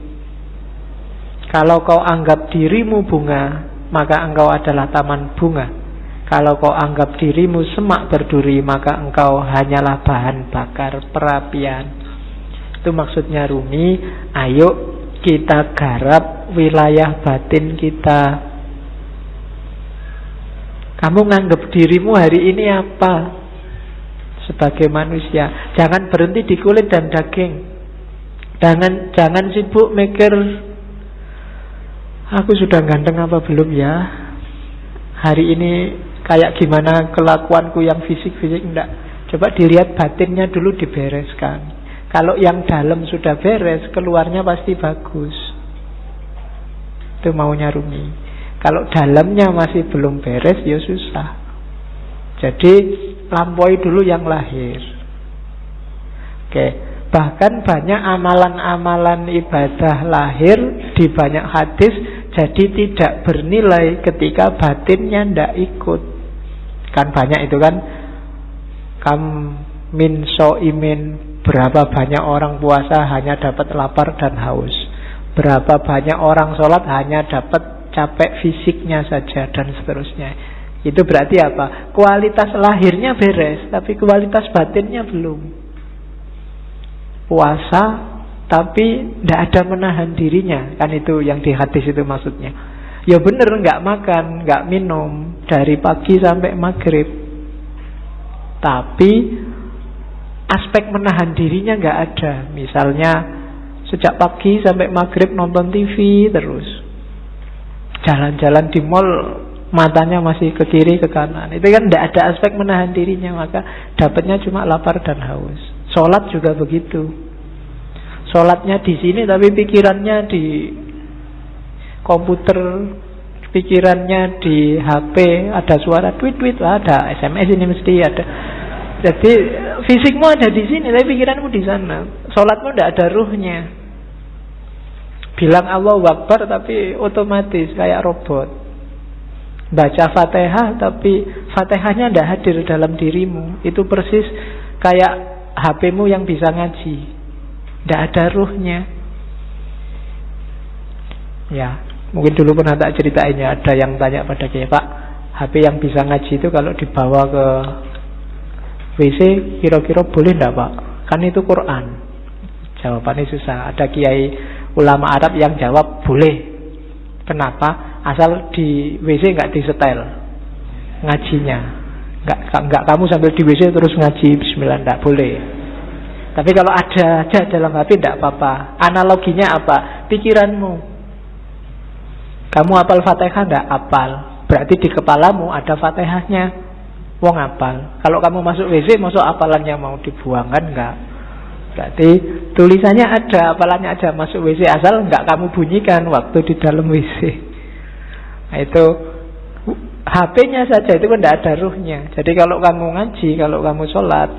Kalau kau anggap dirimu bunga, maka engkau adalah taman bunga. Kalau kau anggap dirimu semak berduri, maka engkau hanyalah bahan bakar perapian. Itu maksudnya Rumi. Ayo kita garap wilayah batin kita. Kamu nganggap dirimu hari ini apa? Sebagai manusia. Jangan berhenti di kulit dan daging. Jangan sibuk mikir, aku sudah ganteng apa belum ya? Hari ini kayak gimana kelakuanku yang fisik-fisik, enggak. Coba dilihat batinnya dulu, dibereskan. Kalau yang dalam sudah beres, keluarnya pasti bagus. Itu maunya Rumi. Kalau dalamnya masih belum beres, ya susah. Jadi lampaui dulu yang lahir. Oke. Bahkan banyak amalan-amalan ibadah lahir di banyak hadis jadi tidak bernilai ketika batinnya ndak ikut. Kan banyak itu kan, kam min so'imin, berapa banyak orang puasa hanya dapat lapar dan haus, berapa banyak orang sholat hanya dapat capek fisiknya saja, dan seterusnya. Itu berarti apa? Kualitas lahirnya beres, tapi kualitas batinnya belum. Puasa tapi tidak ada menahan dirinya, kan itu yang di hadis itu maksudnya. Ya bener, nggak makan, nggak minum dari pagi sampai maghrib, tapi aspek menahan dirinya nggak ada. Misalnya sejak pagi sampai maghrib nonton TV terus, jalan-jalan di mall matanya masih ke kiri ke kanan, itu kan tidak ada aspek menahan dirinya, maka dapatnya cuma lapar dan haus. Sholat juga begitu. Sholatnya di sini tapi pikirannya di komputer, pikirannya di HP, ada suara tweet-tweet, ada SMS ini mesti ada. Jadi fisikmu ada di sini tapi pikiranmu di sana. Sholatmu tidak ada ruhnya. Bilang Allahu Akbar tapi otomatis kayak robot. Baca Fatihah tapi Fatihahnya tidak hadir dalam dirimu. Itu persis kayak HP-mu yang bisa ngaji, tidak ada ruhnya. Ya, mungkin dulu pernah tak ceritain ya, ada yang tanya pada saya, Pak, HP yang bisa ngaji itu kalau dibawa ke WC kira-kira boleh enggak Pak? Kan itu Quran. Jawabannya susah. Ada kiai ulama Arab yang jawab boleh. Kenapa? Asal di WC nggak disetel ngajinya. Nggak kamu sambil di WC terus ngaji bismillah, nggak boleh. Tapi kalau ada aja dalam hati nggak apa-apa. Analoginya apa? Pikiranmu. Kamu hafal Fatihah nggak? Hafal. Berarti di kepalamu ada Fatihahnya. Wong hafal. Kalau kamu masuk WC, masuk hafalannya mau dibuang kan nggak? Berarti tulisannya ada, hafalannya ada. Masuk WC asal nggak kamu bunyikan waktu di dalam WC. Nah, itu HP-nya saja itu kan tidak ada ruhnya. Jadi kalau kamu ngaji, kalau kamu sholat,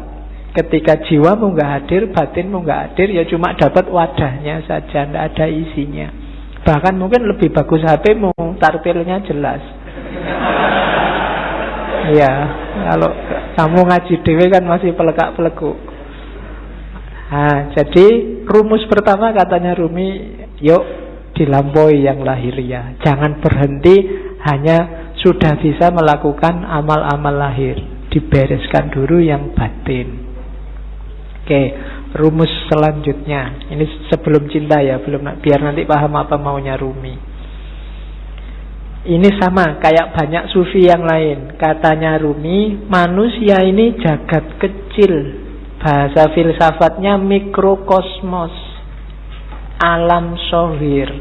ketika jiwamu nggak hadir, batinmu nggak hadir, ya cuma dapat wadahnya saja, tidak ada isinya. Bahkan mungkin lebih bagus HP-mu, tartilnya jelas. Iya, kalau kamu ngaji dewe kan masih pelekak-pelekuk. Nah, jadi rumus pertama katanya Rumi, yuk dilampaui yang lahiriah. Jangan berhenti hanya sudah bisa melakukan amal-amal lahir. Dibereskan dulu yang batin. Oke, rumus selanjutnya. Ini sebelum cinta ya, biar nanti paham apa maunya Rumi. Ini sama kayak banyak sufi yang lain. Katanya Rumi, manusia ini jagat kecil. Bahasa filsafatnya mikrokosmos, alam sohir.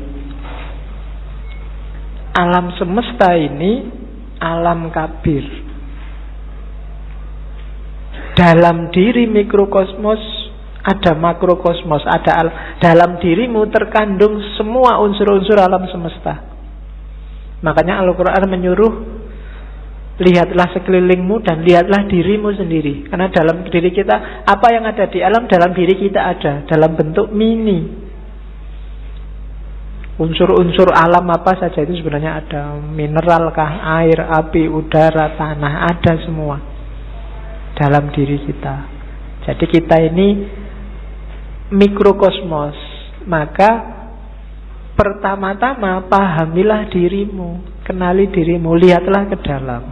Alam semesta ini alam kabir. Dalam diri mikrokosmos ada makrokosmos, dalam dirimu terkandung semua unsur-unsur alam semesta. Makanya Al-Quran menyuruh lihatlah sekelilingmu dan lihatlah dirimu sendiri. Karena dalam diri kita, apa yang ada di alam, dalam diri kita ada, dalam bentuk mini. Unsur-unsur alam apa saja itu sebenarnya ada. Mineralkah, air, api, udara, tanah, ada semua dalam diri kita. Jadi kita ini mikrokosmos. Maka pertama-tama pahamilah dirimu, kenali dirimu, lihatlah ke dalam.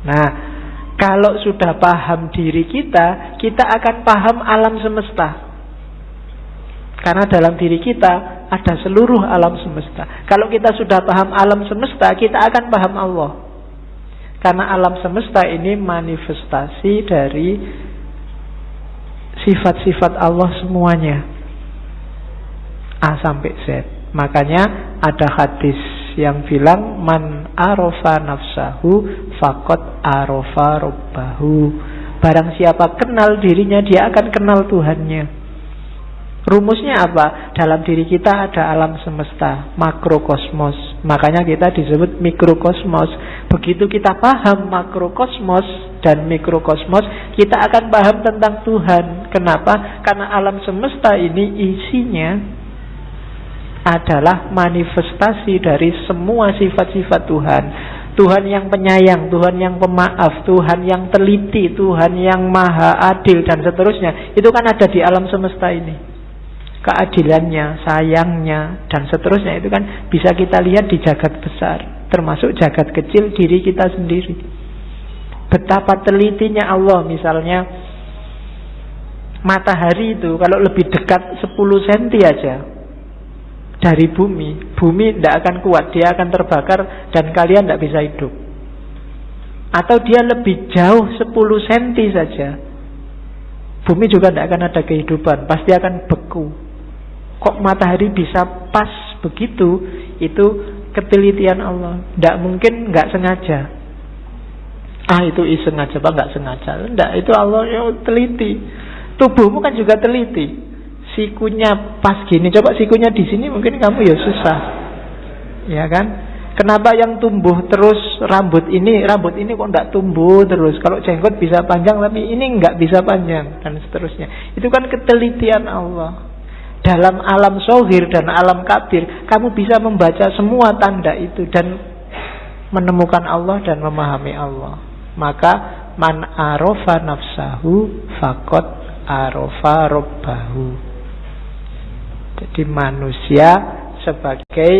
Nah, kalau sudah paham diri kita, kita akan paham alam semesta. Karena dalam diri kita ada seluruh alam semesta. Kalau kita sudah paham alam semesta, kita akan paham Allah. Karena alam semesta ini manifestasi dari sifat-sifat Allah semuanya, A sampai Z. Makanya ada hadis yang bilang man arofa nafsahu faqad arofa rabbahu. Barang siapa kenal dirinya, dia akan kenal Tuhannya. Rumusnya apa? Dalam diri kita ada alam semesta, makrokosmos. Makanya kita disebut mikrokosmos. Begitu kita paham makrokosmos dan mikrokosmos, kita akan paham tentang Tuhan. Kenapa? Karena alam semesta ini isinya adalah manifestasi dari semua sifat-sifat Tuhan. Tuhan yang penyayang, Tuhan yang pemaaf, Tuhan yang teliti, Tuhan yang maha adil, dan seterusnya. Itu kan ada di alam semesta ini. Keadilannya, sayangnya, dan seterusnya itu kan bisa kita lihat di jagat besar, termasuk jagat kecil diri kita sendiri. Betapa telitinya Allah. Misalnya matahari itu kalau lebih dekat 10 cm aja dari bumi, bumi tidak akan kuat, dia akan terbakar dan kalian tidak bisa hidup. Atau dia lebih jauh 10 cm saja, bumi juga tidak akan ada kehidupan, pasti akan beku. Kok matahari bisa pas begitu? Itu ketelitian Allah. Tidak mungkin nggak sengaja. Itu iseng aja, Pak, nggak sengaja. Tidak, itu Allah yang teliti. Tubuhmu kan juga teliti. Sikunya pas gini, coba sikunya di sini mungkin kamu ya susah, ya kan? Kenapa yang tumbuh terus rambut ini kok nggak tumbuh terus? Kalau jenggot bisa panjang tapi ini nggak bisa panjang, dan seterusnya. Itu kan ketelitian Allah. Dalam alam sohir dan alam kabir, kamu bisa membaca semua tanda itu dan menemukan Allah dan memahami Allah. Maka man arofa nafsahu faqad arofa rabbahu. Jadi manusia sebagai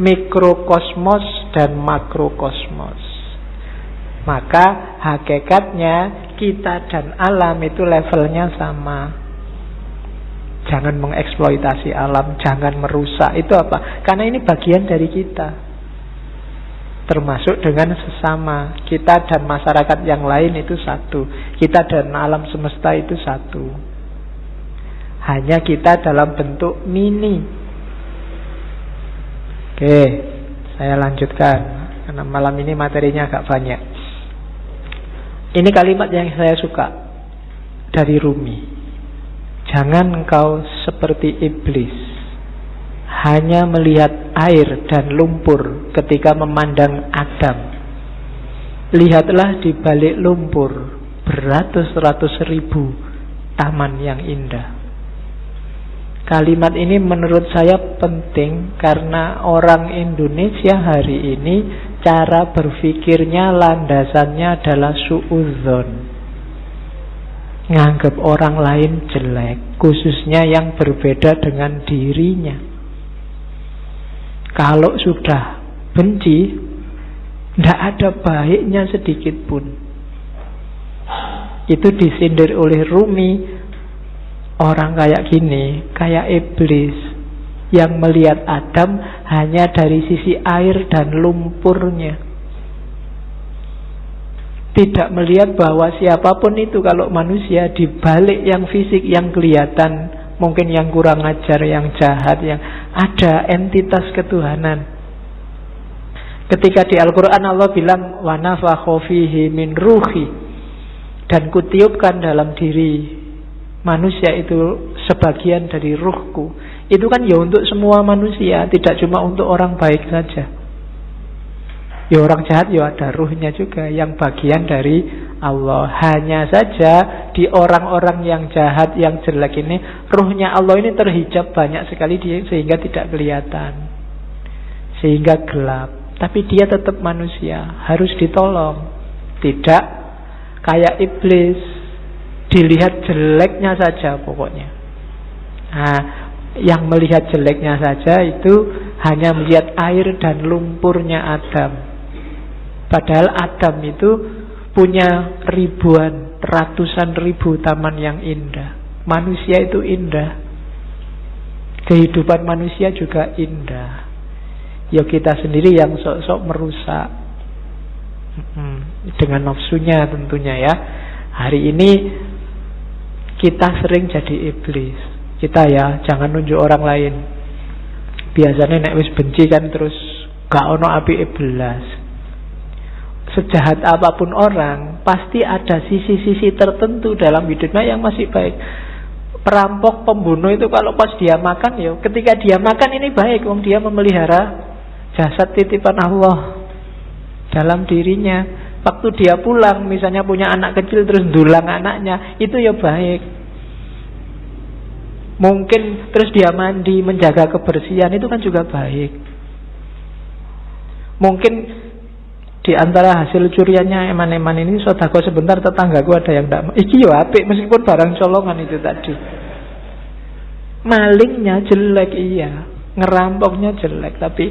mikrokosmos dan makrokosmos. Maka hakikatnya kita dan alam itu levelnya sama. Jangan mengeksploitasi alam, jangan merusak. Itu apa? Karena ini bagian dari kita, termasuk dengan sesama. Kita dan masyarakat yang lain itu satu. Kita dan alam semesta itu satu. Hanya kita dalam bentuk mini. Oke, saya lanjutkan karena malam ini materinya agak banyak. Ini kalimat yang saya suka dari Rumi. Jangan engkau seperti iblis, hanya melihat air dan lumpur ketika memandang Adam. Lihatlah di balik lumpur beratus-ratus ribu taman yang indah. Kalimat ini menurut saya penting karena orang Indonesia hari ini cara berpikirnya landasannya adalah suudzon, nganggap orang lain jelek, khususnya yang berbeda dengan dirinya. Kalau sudah benci, tidak ada baiknya sedikit pun. Itu disindir oleh Rumi. Orang kayak gini, kayak iblis yang melihat Adam hanya dari sisi air dan lumpurnya, tidak melihat bahwa siapapun itu kalau manusia di balik yang fisik yang kelihatan, mungkin yang kurang ajar, yang jahat, yang ada entitas ketuhanan. Ketika di Al-Quran Allah bilang wa nafakha fihi min ruhi, dan kutiupkan dalam diri manusia itu sebagian dari ruhku. Itu kan ya untuk semua manusia, tidak cuma untuk orang baik saja. Ya orang jahat ya ada ruhnya juga, yang bagian dari Allah. Hanya saja di orang-orang yang jahat, yang jelek ini, ruhnya Allah ini terhijab banyak sekali sehingga tidak kelihatan, sehingga gelap. Tapi dia tetap manusia, harus ditolong. Tidak kayak iblis, dilihat jeleknya saja pokoknya. Nah, yang melihat jeleknya saja itu hanya melihat air dan lumpurnya Adam. Padahal Adam itu punya ribuan, ratusan ribu taman yang indah. Manusia itu indah. Kehidupan manusia juga indah. Ya kita sendiri yang sok-sok merusak dengan nafsunya tentunya ya. Hari ini kita sering jadi iblis. Kita ya jangan nunjuk orang lain. Biasanya nek wis benci kan terus gak ono api belas. Sejahat apapun orang, pasti ada sisi-sisi tertentu dalam hidupnya yang masih baik. Perampok, pembunuh itu kalau pas dia makan ya, ketika dia makan ini baik, wong dia memelihara jasad titipan Allah dalam dirinya. Waktu dia pulang, misalnya punya anak kecil terus dulang anaknya, itu ya baik. Mungkin terus dia mandi, menjaga kebersihan, itu kan juga baik. Mungkin di antara hasil curiannya eman-eman ini, sodako sebentar tetanggaku ada yang tidak, iki ya apik meskipun barang colongan itu tadi. Malingnya jelek iya, ngerampoknya jelek, tapi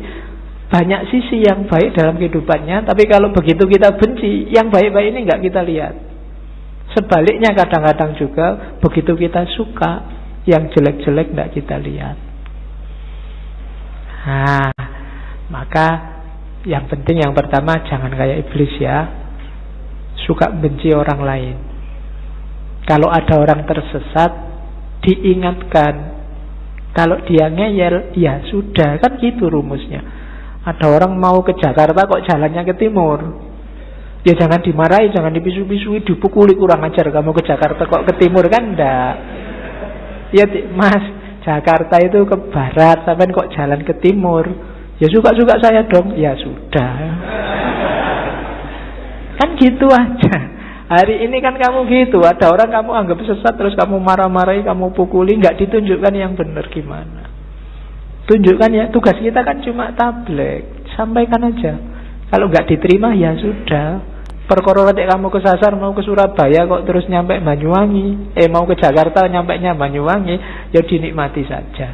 banyak sisi yang baik dalam kehidupannya. Tapi kalau begitu kita benci, yang baik-baik ini nggak kita lihat. Sebaliknya kadang-kadang juga begitu kita suka, yang jelek-jelek nggak kita lihat. Nah, maka yang penting yang pertama jangan kayak iblis ya, suka benci orang lain. Kalau ada orang tersesat, diingatkan. Kalau dia ngeyel, ya sudah, kan gitu rumusnya. Ada orang mau ke Jakarta kok jalannya ke timur, ya jangan dimarahi, jangan dipisu-pisui, dipukuli, kurang ajar kamu ke Jakarta kok ke timur, kan enggak. Ya mas, Jakarta itu ke barat, sampai kok jalan ke timur, ya suka-suka saya dong. Ya sudah, kan gitu aja. Hari ini kan kamu gitu, ada orang kamu anggap sesat, terus kamu marah-marahi, kamu pukuli, nggak ditunjukkan yang benar gimana. Tunjukkan ya, tugas kita kan cuma tabligh, sampaikan aja. Kalau nggak diterima ya sudah. Perkara nek kamu kesasar mau ke Surabaya kok terus nyampe Banyuwangi, mau ke Jakarta nyampainya Banyuwangi, ya dinikmati saja.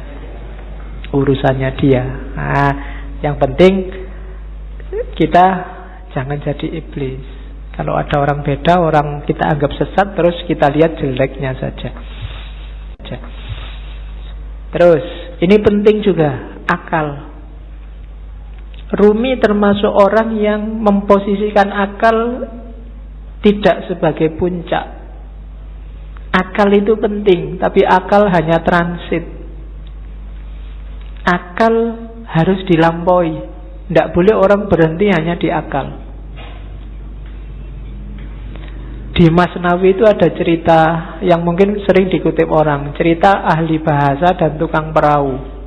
Urusannya dia. Nah, yang penting kita jangan jadi iblis. Kalau ada orang beda, orang kita anggap sesat, terus kita lihat jeleknya saja. Terus, ini penting juga, akal. Rumi termasuk orang yang memposisikan akal tidak sebagai puncak. Akal itu penting, tapi akal hanya transit. Akal harus dilampaui. Tidak boleh orang berhenti hanya di akal. Di Masnawi itu ada cerita yang mungkin sering dikutip orang, cerita ahli bahasa dan tukang perahu.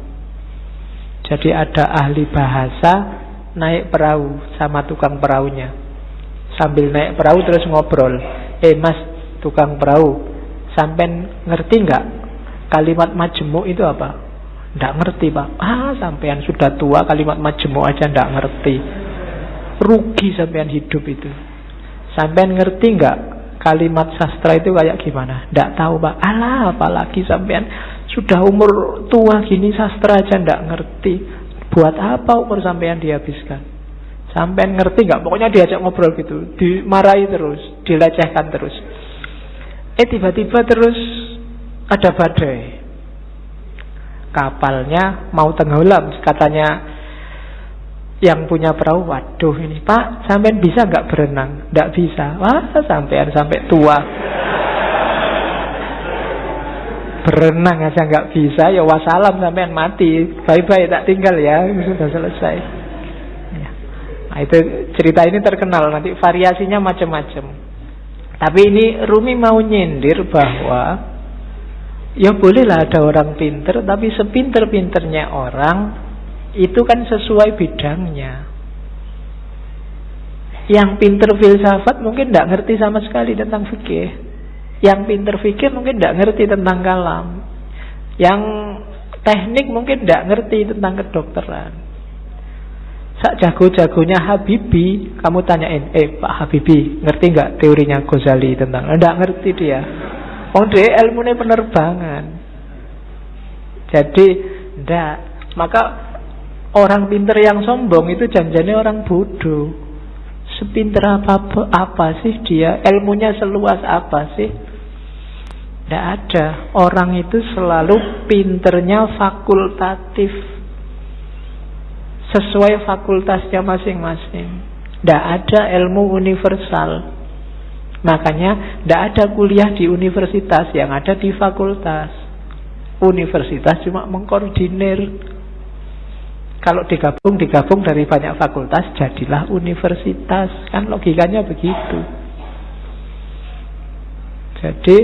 Jadi ada ahli bahasa naik perahu sama tukang perahunya. Sambil naik perahu terus ngobrol. Mas, tukang perahu, sampean ngerti nggak kalimat majemuk itu apa? Nggak ngerti, Pak. Sampean sudah tua, kalimat majemuk aja nggak ngerti. Rugi sampean hidup itu. Sampean ngerti nggak kalimat sastra itu kayak gimana? Nggak tahu, Pak. Apalagi sampean sudah umur tua gini sastra aja nggak ngerti. Buat apa umur sampean dihabiskan? Sampean ngerti nggak? Pokoknya diajak ngobrol gitu, dimarahi terus, dilecehkan terus. Tiba-tiba terus ada badai. Kapalnya mau tenggelam, katanya yang punya perahu, waduh ini Pak, sampean bisa nggak berenang? Nggak bisa. Sampean sampai tua berenang aja nggak bisa, ya wassalam, sampean mati, bye-bye, tak tinggal ya, sudah selesai. Ya. Nah, itu cerita ini terkenal, nanti variasinya macam-macam. Tapi ini Rumi mau nyindir bahwa ya bolehlah ada orang pinter, tapi sepinter-pinternya orang itu kan sesuai bidangnya. Yang pinter filsafat mungkin tidak ngerti sama sekali tentang fikih. Yang pinter fikih mungkin tidak ngerti tentang kalam. Yang teknik mungkin tidak ngerti tentang kedokteran. Sak jago-jagonya Habibie, kamu tanyain, Pak Habibie, ngerti nggak teorinya Ghazali tentang? Tidak ngerti dia. Dia ilmunya penerbangan. Jadi tidak. Maka orang pinter yang sombong itu janjinya orang bodoh. Sepinter apa sih dia? Ilmunya seluas apa sih? Tidak ada. Orang itu selalu pinternya fakultatif, sesuai fakultasnya masing-masing. Tidak ada ilmu universal. Makanya tidak ada kuliah di universitas, yang ada di fakultas. Universitas cuma mengkoordinir. Kalau digabung dari banyak fakultas, jadilah universitas. Kan logikanya begitu. Jadi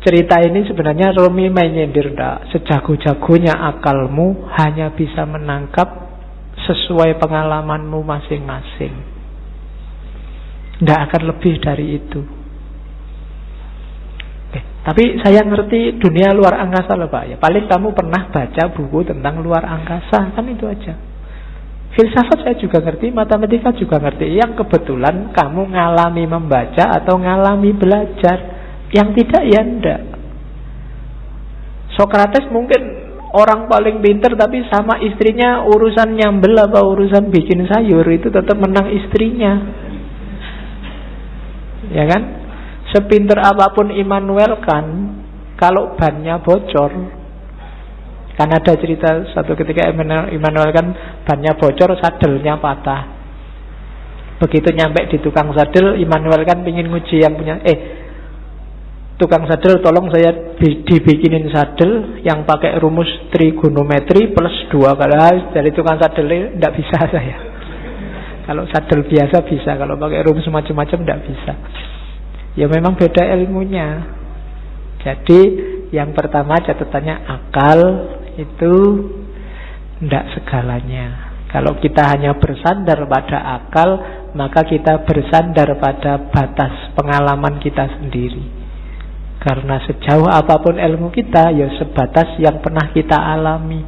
cerita ini sebenarnya Rumi menyindir, sejago-jagonya akalmu hanya bisa menangkap sesuai pengalamanmu masing-masing. Tidak akan lebih dari itu. Tapi saya ngerti dunia luar angkasa loh Pak. Ya, paling kamu pernah baca buku tentang luar angkasa, kan itu aja. Filsafat saya juga ngerti, matematika juga ngerti. Yang kebetulan kamu ngalami membaca atau ngalami belajar. Yang tidak ya enggak. Sokrates mungkin orang paling pinter, tapi sama istrinya urusan nyambel apa urusan bikin sayur itu tetap menang istrinya. Ya kan? Sepinter apapun Immanuel Kant, kalau bannya bocor, kan ada cerita satu ketika Immanuel Kant bannya bocor, sadelnya patah. Begitu nyampe di tukang sadel, Immanuel Kant ingin nguji yang punya, tukang sadel tolong saya dibikinin sadel yang pakai rumus trigonometri plus 2 kali. Dari tukang sadel tidak bisa saya. Kalau sadel biasa bisa, kalau pakai rumus macam-macam tidak bisa. Ya memang beda ilmunya. Jadi yang pertama catatannya akal itu tidak segalanya. Kalau kita hanya bersandar pada akal, maka kita bersandar pada batas pengalaman kita sendiri. Karena sejauh apapun ilmu kita, ya sebatas yang pernah kita alami.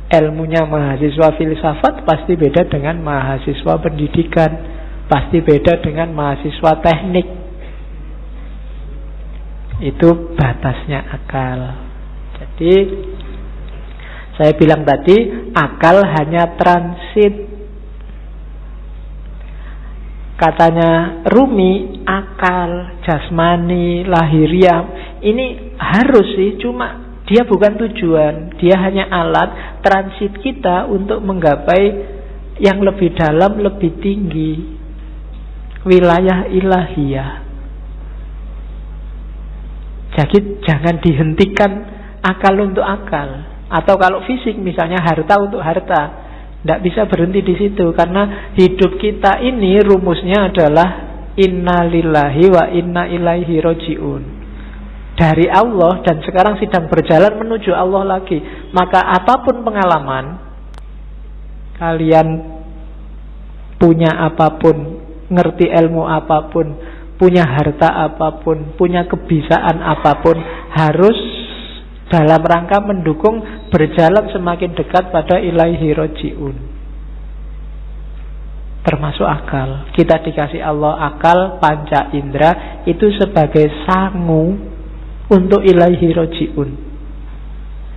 Ilmunya mahasiswa filsafat pasti beda dengan mahasiswa pendidikan, pasti beda dengan mahasiswa teknik. Itu batasnya akal. Jadi saya bilang tadi, akal hanya transit. Katanya Rumi, akal, jasmani, lahiriah ini harus sih, cuma dia bukan tujuan. Dia hanya alat transit kita untuk menggapai yang lebih dalam, lebih tinggi, wilayah ilahiyah. Jadi jangan dihentikan akal untuk akal. Atau kalau fisik misalnya harta untuk harta, tidak bisa berhenti di situ. Karena hidup kita ini rumusnya adalah inna lillahi wa inna ilaihi roji'un. Dari Allah dan sekarang sedang berjalan menuju Allah lagi. Maka apapun pengalaman, kalian punya apapun, ngerti ilmu apapun, punya harta apapun, punya kebisaan apapun, harus dalam rangka mendukung berjalan semakin dekat pada ilaihi roji'un. Termasuk akal. Kita dikasih Allah akal, panca indera, itu sebagai sangu untuk ilaihi roji'un.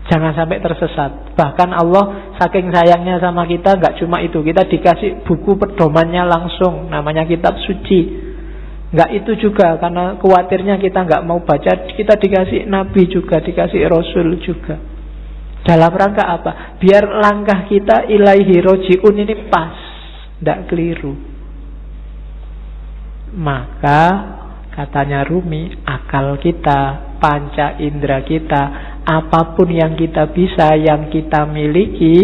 Jangan sampai tersesat. Bahkan Allah saking sayangnya sama kita, gak cuma itu, kita dikasih buku pedomannya langsung, namanya kitab suci. Enggak itu juga, karena khawatirnya kita enggak mau baca, kita dikasih nabi juga, dikasih rasul juga. Dalam rangka apa? Biar langkah kita ilaihi roji'un ini pas, enggak keliru. Maka katanya Rumi, akal kita, panca indera kita, apapun yang kita bisa, yang kita miliki,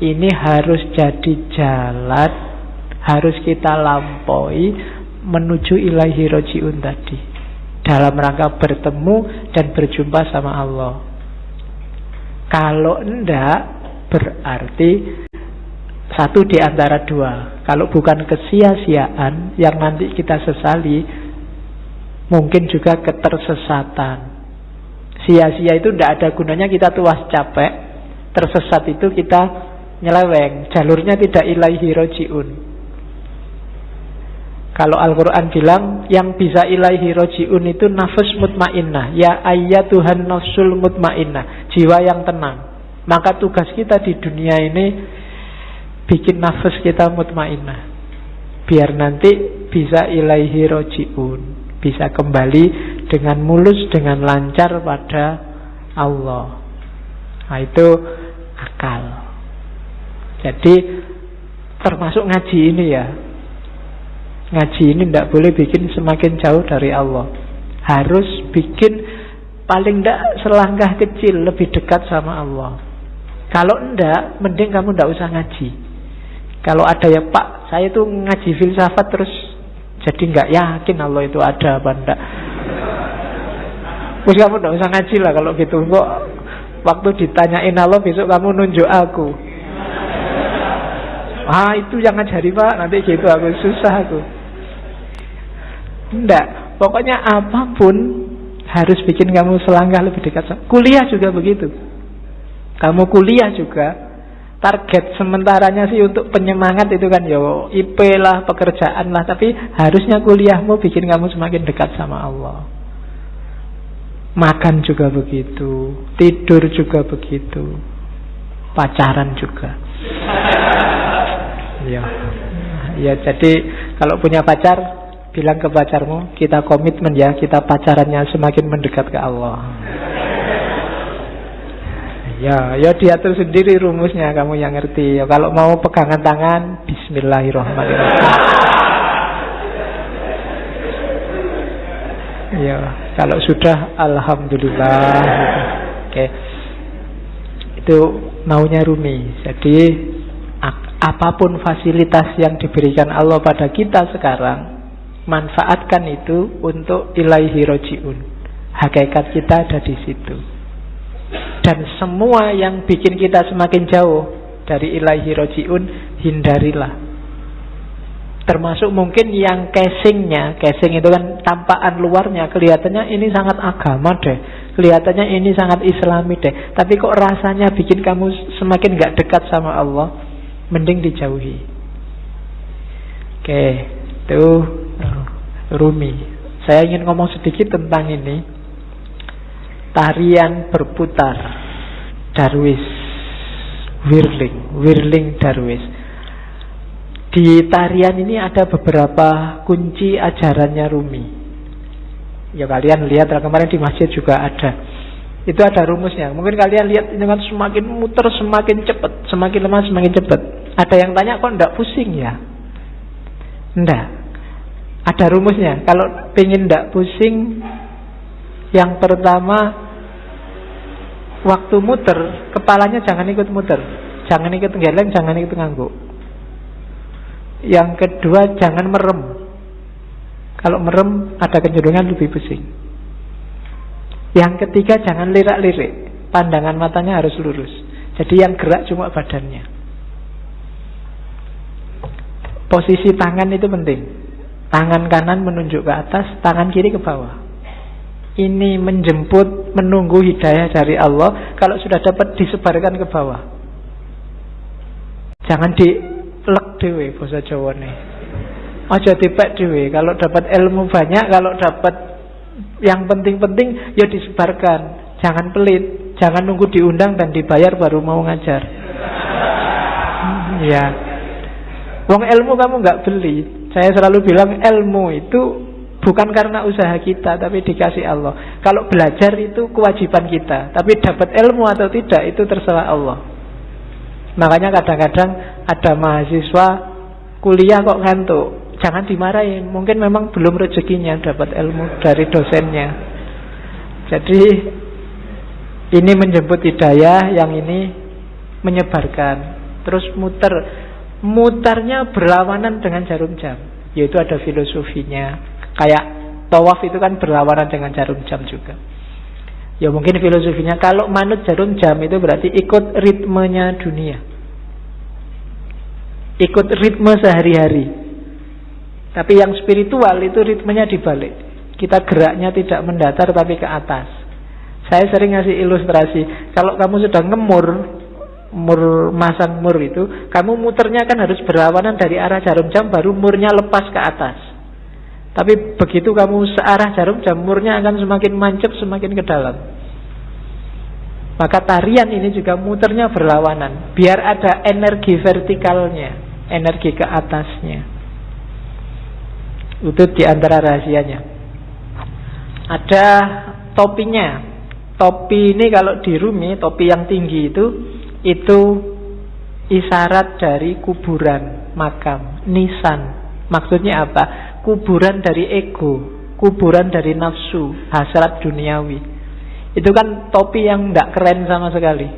ini harus jadi jalan, harus kita lampaui menuju ilaihi roji'un tadi, dalam rangka bertemu dan berjumpa sama Allah. Kalau enggak, berarti satu di antara dua. Kalau bukan kesia-siaan yang nanti kita sesali, mungkin juga ketersesatan. Sia-sia itu enggak ada gunanya, kita tuas capek. Tersesat itu kita nyeleweng, jalurnya tidak ilaihi roji'un. Kalau Al-Quran bilang yang bisa ilaihi roji'un itu nafas mutmainnah. Ya ayyatuhan nafsul mutmainnah, jiwa yang tenang. Maka tugas kita di dunia ini bikin nafas kita mutmainnah, biar nanti bisa ilaihi roji'un, bisa kembali dengan mulus, dengan lancar pada Allah. Nah itu akal. Jadi termasuk ngaji ini ya. Ngaji ini tidak boleh bikin semakin jauh dari Allah. Harus bikin paling tidak selangkah kecil lebih dekat sama Allah. Kalau enggak, mending kamu tidak usah ngaji. Kalau ada ya Pak, saya tuh ngaji filsafat terus jadi nggak yakin Allah itu ada apa enggak. Terus kamu tidak usah ngaji lah kalau gitu. Kok waktu ditanyain Allah besok kamu nunjuk aku. Ah itu yang ngajari Pak, nanti gitu aku susah aku. Enggak, pokoknya apapun harus bikin kamu selangkah lebih dekat. Kuliah juga begitu. Kamu kuliah juga target sementaranya sih untuk penyemangat itu kan ya IP lah, pekerjaan lah, tapi harusnya kuliahmu bikin kamu semakin dekat sama Allah. Makan juga begitu, tidur juga begitu, pacaran juga. Ya jadi kalau punya pacar, bilang ke pacarmu, kita komitmen ya, kita pacarannya semakin mendekat ke Allah. Ya diatur sendiri rumusnya, kamu yang ngerti. Ya, kalau mau pegangan tangan, bismillahirrahmanirrahim. Ya, kalau sudah, alhamdulillah. Oke. Itu maunya Rumi. Jadi apapun fasilitas yang diberikan Allah pada kita sekarang, manfaatkan itu untuk ilaihi roji'un. Hakikat kita ada di situ. Dan semua yang bikin kita semakin jauh dari ilaihi roji'un, hindarilah. Termasuk mungkin yang casingnya. Casing itu kan tampakan luarnya, kelihatannya ini sangat agama deh, kelihatannya ini sangat islami deh, tapi kok rasanya bikin kamu semakin gak dekat sama Allah, mending dijauhi. Oke, itu Rumi. Saya ingin ngomong sedikit tentang ini. Tarian berputar, Darwis, Whirling Darwis. Di tarian ini ada beberapa kunci ajarannya Rumi. Ya kalian lihat kemarin di masjid juga ada. Itu ada rumusnya. Mungkin kalian lihat ini kan semakin muter semakin cepat, semakin lemah semakin cepat. Ada yang tanya kok enggak pusing ya? Enggak. Ada rumusnya. Kalau pengen enggak pusing, yang pertama waktu muter kepalanya jangan ikut muter, jangan ikut geleng, jangan ikut ngangguk. Yang kedua jangan merem. Kalau merem ada kecenderungan lebih pusing. Yang ketiga jangan lirak-lirik, pandangan matanya harus lurus. Jadi yang gerak cuma badannya. Posisi tangan itu penting. Tangan kanan menunjuk ke atas, tangan kiri ke bawah. Ini menjemput, menunggu hidayah dari Allah. Kalau sudah dapat disebarkan ke bawah. Jangan dilek dewe bahasa Jawane. Aja dipek dewe. Kalau dapat ilmu banyak, kalau dapat yang penting-penting ya disebarkan. Jangan pelit, jangan nunggu diundang dan dibayar baru mau ngajar. Ya. Wong ilmu kamu nggak beli. Saya selalu bilang ilmu itu bukan karena usaha kita, tapi dikasih Allah. Kalau belajar itu kewajiban kita, tapi dapat ilmu atau tidak itu terserah Allah. Makanya kadang-kadang ada mahasiswa kuliah kok ngantuk. Jangan dimarahin, mungkin memang belum rezekinya dapat ilmu dari dosennya. Jadi ini menjemput hidayah, yang ini menyebarkan. Terus mutarnya berlawanan dengan jarum jam, yaitu ada filosofinya. Kayak tawaf itu kan berlawanan dengan jarum jam juga. Ya mungkin filosofinya kalau manut jarum jam itu berarti ikut ritmenya dunia, ikut ritme sehari-hari. Tapi yang spiritual itu ritmenya dibalik. Kita geraknya tidak mendatar tapi ke atas. Saya sering ngasih ilustrasi. Kalau kamu sudah masang mur itu, kamu muternya kan harus berlawanan dari arah jarum jam, baru murnya lepas ke atas. Tapi begitu kamu searah jarum jam, murnya akan semakin mancep, semakin ke dalam. Maka tarian ini juga muternya berlawanan, biar ada energi vertikalnya, energi ke atasnya. Itu diantara rahasianya. Ada topinya. Topi ini kalau di Rumi, topi yang tinggi itu isyarat dari kuburan, makam, nisan. Maksudnya apa? Kuburan dari ego, kuburan dari nafsu, hasrat duniawi. Itu kan topi yang tidak keren sama sekali.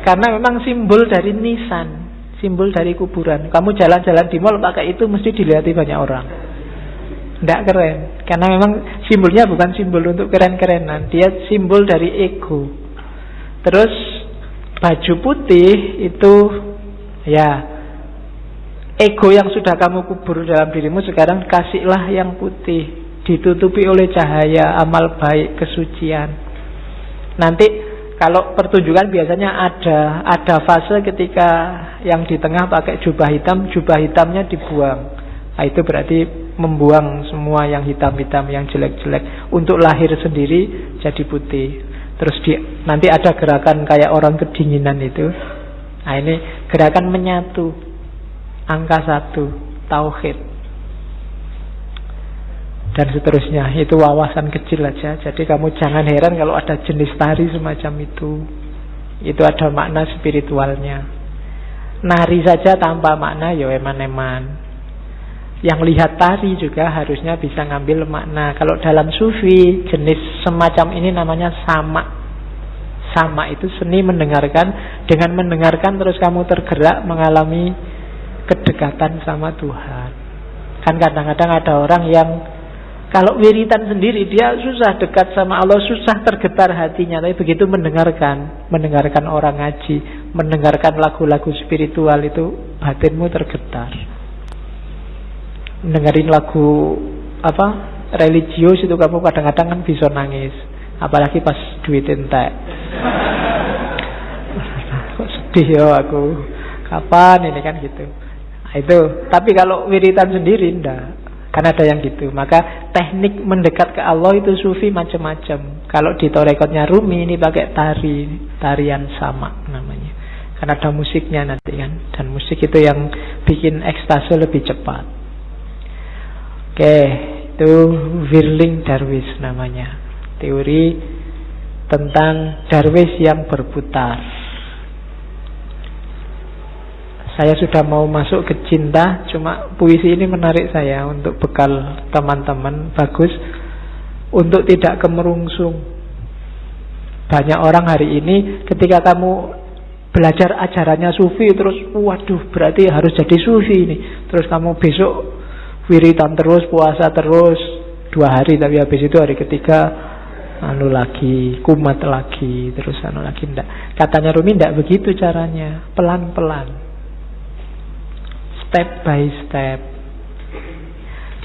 Karena memang simbol dari nisan, simbol dari kuburan. Kamu jalan-jalan di mall pakai itu mesti dilihat banyak orang. Tidak keren. Karena memang simbolnya bukan simbol untuk keren-kerenan. Dia simbol dari ego. Terus baju putih itu ya ego yang sudah kamu kubur dalam dirimu, sekarang kasihlah yang putih, ditutupi oleh cahaya amal baik, kesucian. Nanti kalau pertunjukan biasanya ada fase ketika yang di tengah pakai jubah hitam, jubah hitamnya dibuang. Nah, itu berarti membuang semua yang hitam-hitam, yang jelek-jelek, untuk lahir sendiri jadi putih. Terus nanti ada gerakan kayak orang kedinginan itu. Nah, ini gerakan menyatu, angka 1, tauhid, dan seterusnya. Itu wawasan kecil aja. Jadi kamu jangan heran kalau ada jenis tari semacam itu. Itu ada makna spiritualnya. Nari saja tanpa makna ya eman-eman. Yang lihat tari juga harusnya bisa ngambil makna. Kalau dalam sufi, jenis semacam ini namanya sama. Sama itu seni mendengarkan. Dengan mendengarkan terus kamu tergerak mengalami kedekatan sama Tuhan. Kan kadang-kadang ada orang yang kalau wiritan sendiri dia susah dekat sama Allah, susah tergetar hatinya. Tapi begitu mendengarkan orang ngaji, mendengarkan lagu-lagu spiritual, itu batinmu tergetar. Mendengarin lagu religius itu kamu kadang-kadang kan bisa nangis, apalagi pas duit entek. Kok sedih ya aku, kapan ini kan gitu. Nah, itu. Tapi kalau wiritan sendiri enggak. Kan ada yang gitu. Maka teknik mendekat ke Allah itu sufi macam-macam. Kalau di torekotnya Rumi ini pakai tarian sama namanya. Kan ada musiknya nanti kan. Dan musik itu yang bikin ekstase lebih cepat. Oke, itu Whirling Dervish namanya. Teori tentang dervish yang berputar. Saya sudah mau masuk ke cinta, cuma puisi ini menarik saya untuk bekal teman-teman. Bagus untuk tidak kemerungsung. Banyak orang hari ini ketika kamu belajar ajarannya sufi terus, waduh berarti harus jadi sufi ini. Terus kamu besok wiritan terus, puasa terus 2 hari, tapi habis itu hari ketiga lagi, kumat lagi, terus lagi. Enggak. Katanya Rumi enggak begitu caranya, pelan-pelan. Step by step.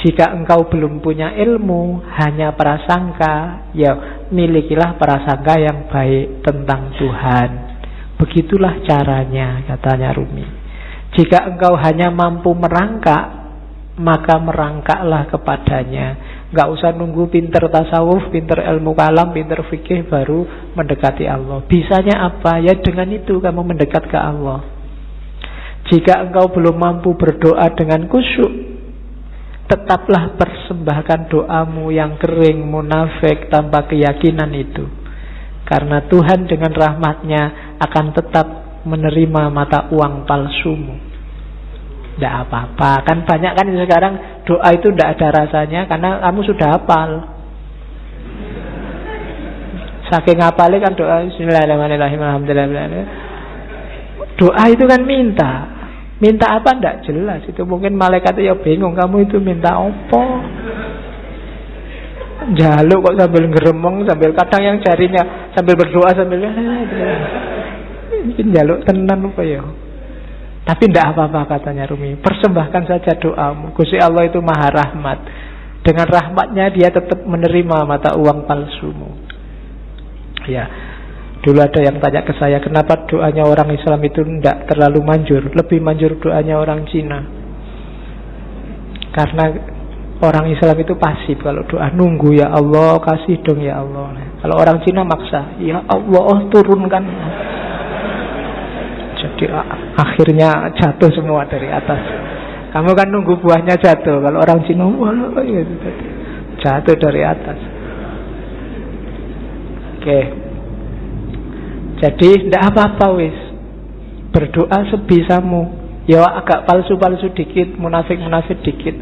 Jika engkau belum punya ilmu, hanya prasangka, ya milikilah prasangka yang baik tentang Tuhan. Begitulah caranya, katanya Rumi. Jika engkau hanya mampu merangkak, maka merangkaklah kepadanya. Gak usah nunggu pinter tasawuf, pinter ilmu kalam, pinter fikih baru mendekati Allah. Bisanya apa? Ya dengan itu kamu mendekat ke Allah. Jika engkau belum mampu berdoa dengan khusyuk, tetaplah persembahkan doamu yang kering, munafik, tanpa keyakinan itu. Karena Tuhan dengan rahmatnya akan tetap menerima mata uang palsumu. Tidak apa-apa. Kan banyak kan sekarang doa itu tidak ada rasanya karena kamu sudah hafal. Saking hafalnya kan doa Bismillahirrahmanirrahim, alhamdulillah. Doa itu kan minta. Minta apa tidak jelas. Itu mungkin malaikat ya bingung, kamu itu minta apa? Jaluk kok sambil ngeremong, sambil kadang yang jarinya sambil berdoa sambil mungkin jaluk tenan apa ya. Tapi tidak apa-apa katanya Rumi. Persembahkan saja doamu. Gusti Allah itu maha rahmat. Dengan rahmatnya dia tetap menerima mata uang palsumu. Ya. Dulu ada yang tanya ke saya, kenapa doanya orang Islam itu tidak terlalu manjur, lebih manjur doanya orang Cina. Karena orang Islam itu pasif, kalau doa nunggu, ya Allah kasih dong ya Allah. Kalau orang Cina maksa, ya Allah turunkan. Jadi akhirnya jatuh semua dari atas. Kamu kan nunggu buahnya jatuh. Kalau orang Cina jatuh dari atas. Oke. Jadi tidak apa-apa wis. Berdoa sebisamu. Ya agak palsu-palsu dikit, munafik-munafik dikit.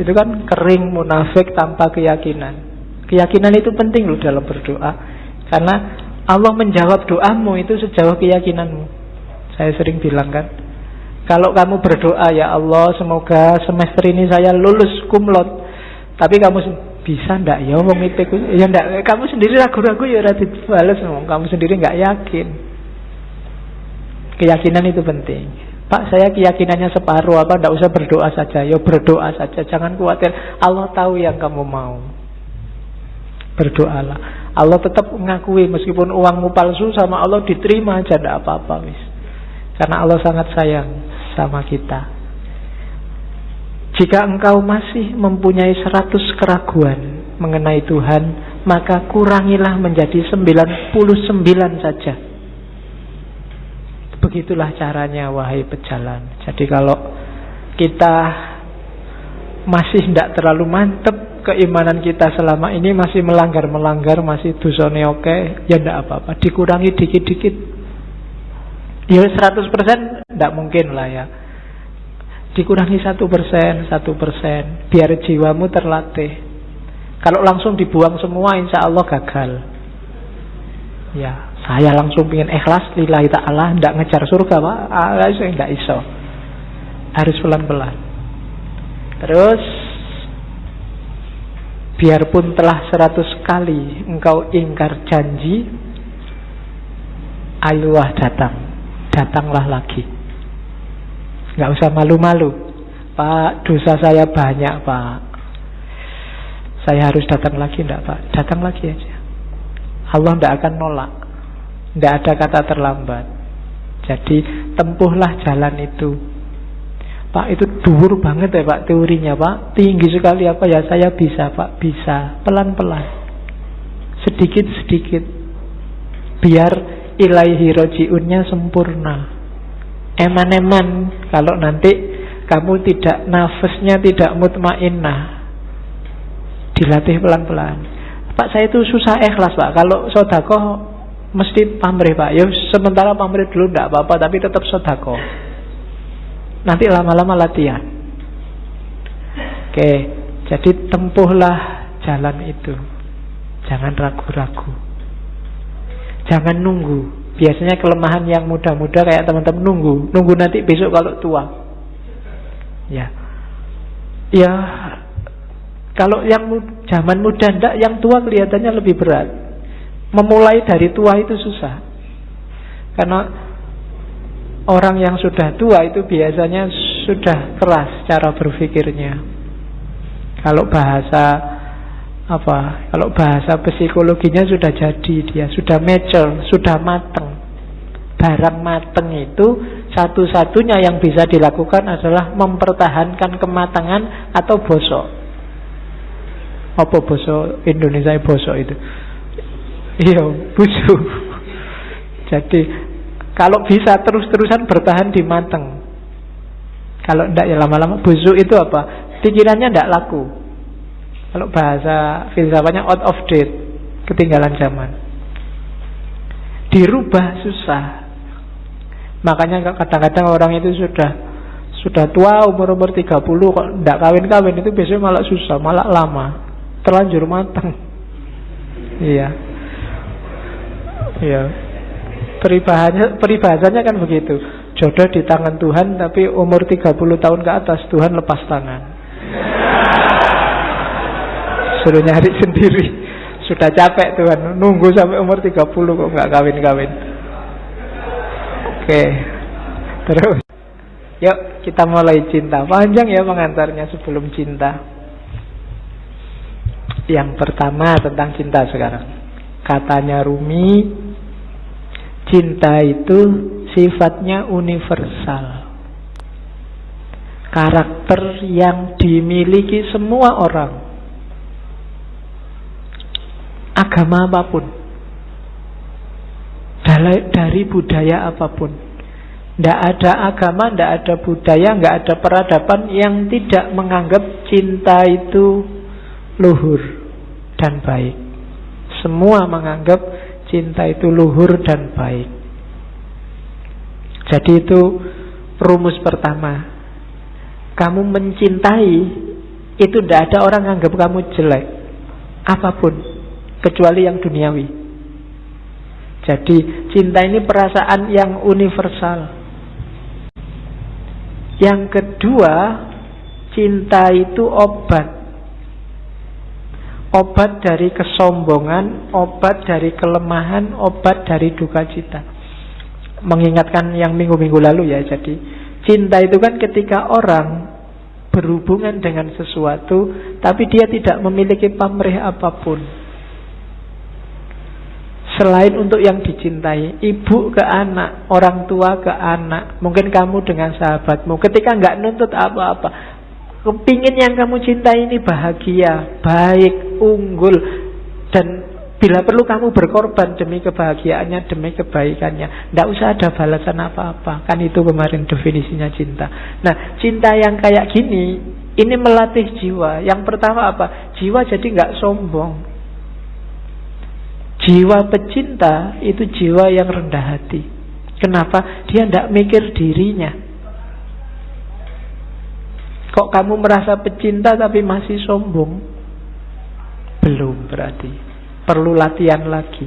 Itu kan kering, munafik tanpa keyakinan. Keyakinan itu penting loh dalam berdoa. Karena Allah menjawab doamu itu sejauh keyakinanmu. Saya sering bilang kan, kalau kamu berdoa, ya Allah semoga semester ini saya lulus kumlot, tapi kamu bisa ndak ya wong itu ya ndak, kamu sendiri ragu-ragu ya ora dibales, kamu sendiri nggak yakin. Keyakinan itu penting. Pak, saya keyakinannya separuh, apa ndak usah berdoa saja? Ya berdoa saja, jangan khawatir. Allah tahu yang kamu mau. Berdoalah. Allah tetap mengakui meskipun uangmu palsu, sama Allah diterima aja, ndak apa-apa wis. Karena Allah sangat sayang sama kita. Jika engkau masih mempunyai 100 keraguan mengenai Tuhan, maka kurangilah menjadi 99 saja. Begitulah caranya, wahai pejalan. Jadi kalau kita masih tidak terlalu mantep keimanan kita selama ini, masih melanggar-melanggar, masih dosane oke, ya tidak apa-apa, dikurangi dikit-dikit. Ya 100% tidak mungkin lah ya. Dikurangi 1%, biar jiwamu terlatih. Kalau langsung dibuang semua, insya Allah gagal. Ya, saya langsung ingin ikhlas lillahi ta'ala, tidak ngejar surga Pak, tidak iso. Harus pelan-pelan. Terus biarpun telah 100 kali engkau ingkar janji, ayolah datanglah lagi. Nggak usah malu-malu. Pak, dosa saya banyak Pak, saya harus datang lagi. Enggak Pak, datang lagi aja. Allah tidak akan nolak. Tidak ada kata terlambat. Jadi tempuhlah jalan itu. Pak, itu dhuwur banget ya Pak teorinya Pak, tinggi sekali apa ya? Saya bisa Pak, bisa. Pelan-pelan, sedikit-sedikit, biar ilaihi roji'unnya sempurna. Eman-eman kalau nanti kamu tidak, nafasnya tidak mutmainnah, dilatih pelan-pelan. Pak, saya itu susah ikhlas Pak. Kalau sedekah mesti pamrih Pak. Ya sementara pamrih dulu tidak apa-apa, tapi tetap sedekah. Nanti lama-lama latihan. Oke, jadi tempuhlah jalan itu. Jangan ragu-ragu. Jangan nunggu. Biasanya kelemahan yang muda-muda kayak teman-teman nunggu nanti besok kalau tua. Ya, kalau yang zaman muda ndak, yang tua kelihatannya lebih berat. Memulai dari tua itu susah. Karena orang yang sudah tua itu biasanya sudah keras cara berpikirnya. Kalau bahasa psikologinya sudah jadi, dia sudah mature, sudah mateng. Barang mateng itu satu-satunya yang bisa dilakukan adalah mempertahankan kematangan atau bosok. Apa bosok Indonesia bosok itu? Iya, busuk. Jadi kalau bisa terus-terusan bertahan di mateng. Kalau enggak ya lama-lama busuk itu apa? Pikirannya enggak laku. Kalau bahasa filsafatnya out of date, ketinggalan zaman. Dirubah susah. Makanya kadang-kadang orang itu sudah tua, umur 30 kok enggak kawin-kawin, itu biasanya malah susah, malah lama, terlanjur matang. Iya. Peribahasanya kan begitu. Jodoh di tangan Tuhan, tapi umur 30 tahun ke atas Tuhan lepas tangan. Suruh nyari sendiri. Sudah capek Tuhan, nunggu sampai umur 30 kok nggak kawin-kawin. Oke, terus yuk kita mulai cinta. Panjang ya pengantarnya sebelum cinta. Yang pertama tentang cinta sekarang. Katanya Rumi, cinta itu sifatnya universal. Karakter yang dimiliki semua orang, agama apapun, dari budaya apapun. Tidak ada agama, tidak ada budaya, tidak ada peradaban yang tidak menganggap cinta itu luhur dan baik. Semua menganggap cinta itu luhur dan baik. Jadi itu rumus pertama. Kamu mencintai, itu tidak ada orang anggap kamu jelek apapun, kecuali yang duniawi. Jadi cinta ini perasaan yang universal. Yang kedua, cinta itu obat. Obat dari kesombongan, obat dari kelemahan, obat dari duka cita. Mengingatkan yang minggu-minggu lalu ya. Jadi cinta itu kan ketika orang berhubungan dengan sesuatu, tapi dia tidak memiliki pamrih apapun selain untuk yang dicintai. Ibu ke anak, orang tua ke anak, mungkin kamu dengan sahabatmu, ketika nggak nuntut apa-apa, kepingin yang kamu cintai ini bahagia, baik, unggul, dan bila perlu kamu berkorban demi kebahagiaannya, demi kebaikannya. Tidak usah ada balasan apa-apa. Kan itu kemarin definisinya cinta. Nah, cinta yang kayak gini, ini melatih jiwa. Yang pertama apa? Jiwa jadi nggak sombong. Jiwa pecinta itu jiwa yang rendah hati. Kenapa? Dia tidak mikir dirinya. Kok kamu merasa pecinta tapi masih sombong? Belum berarti. Perlu latihan lagi.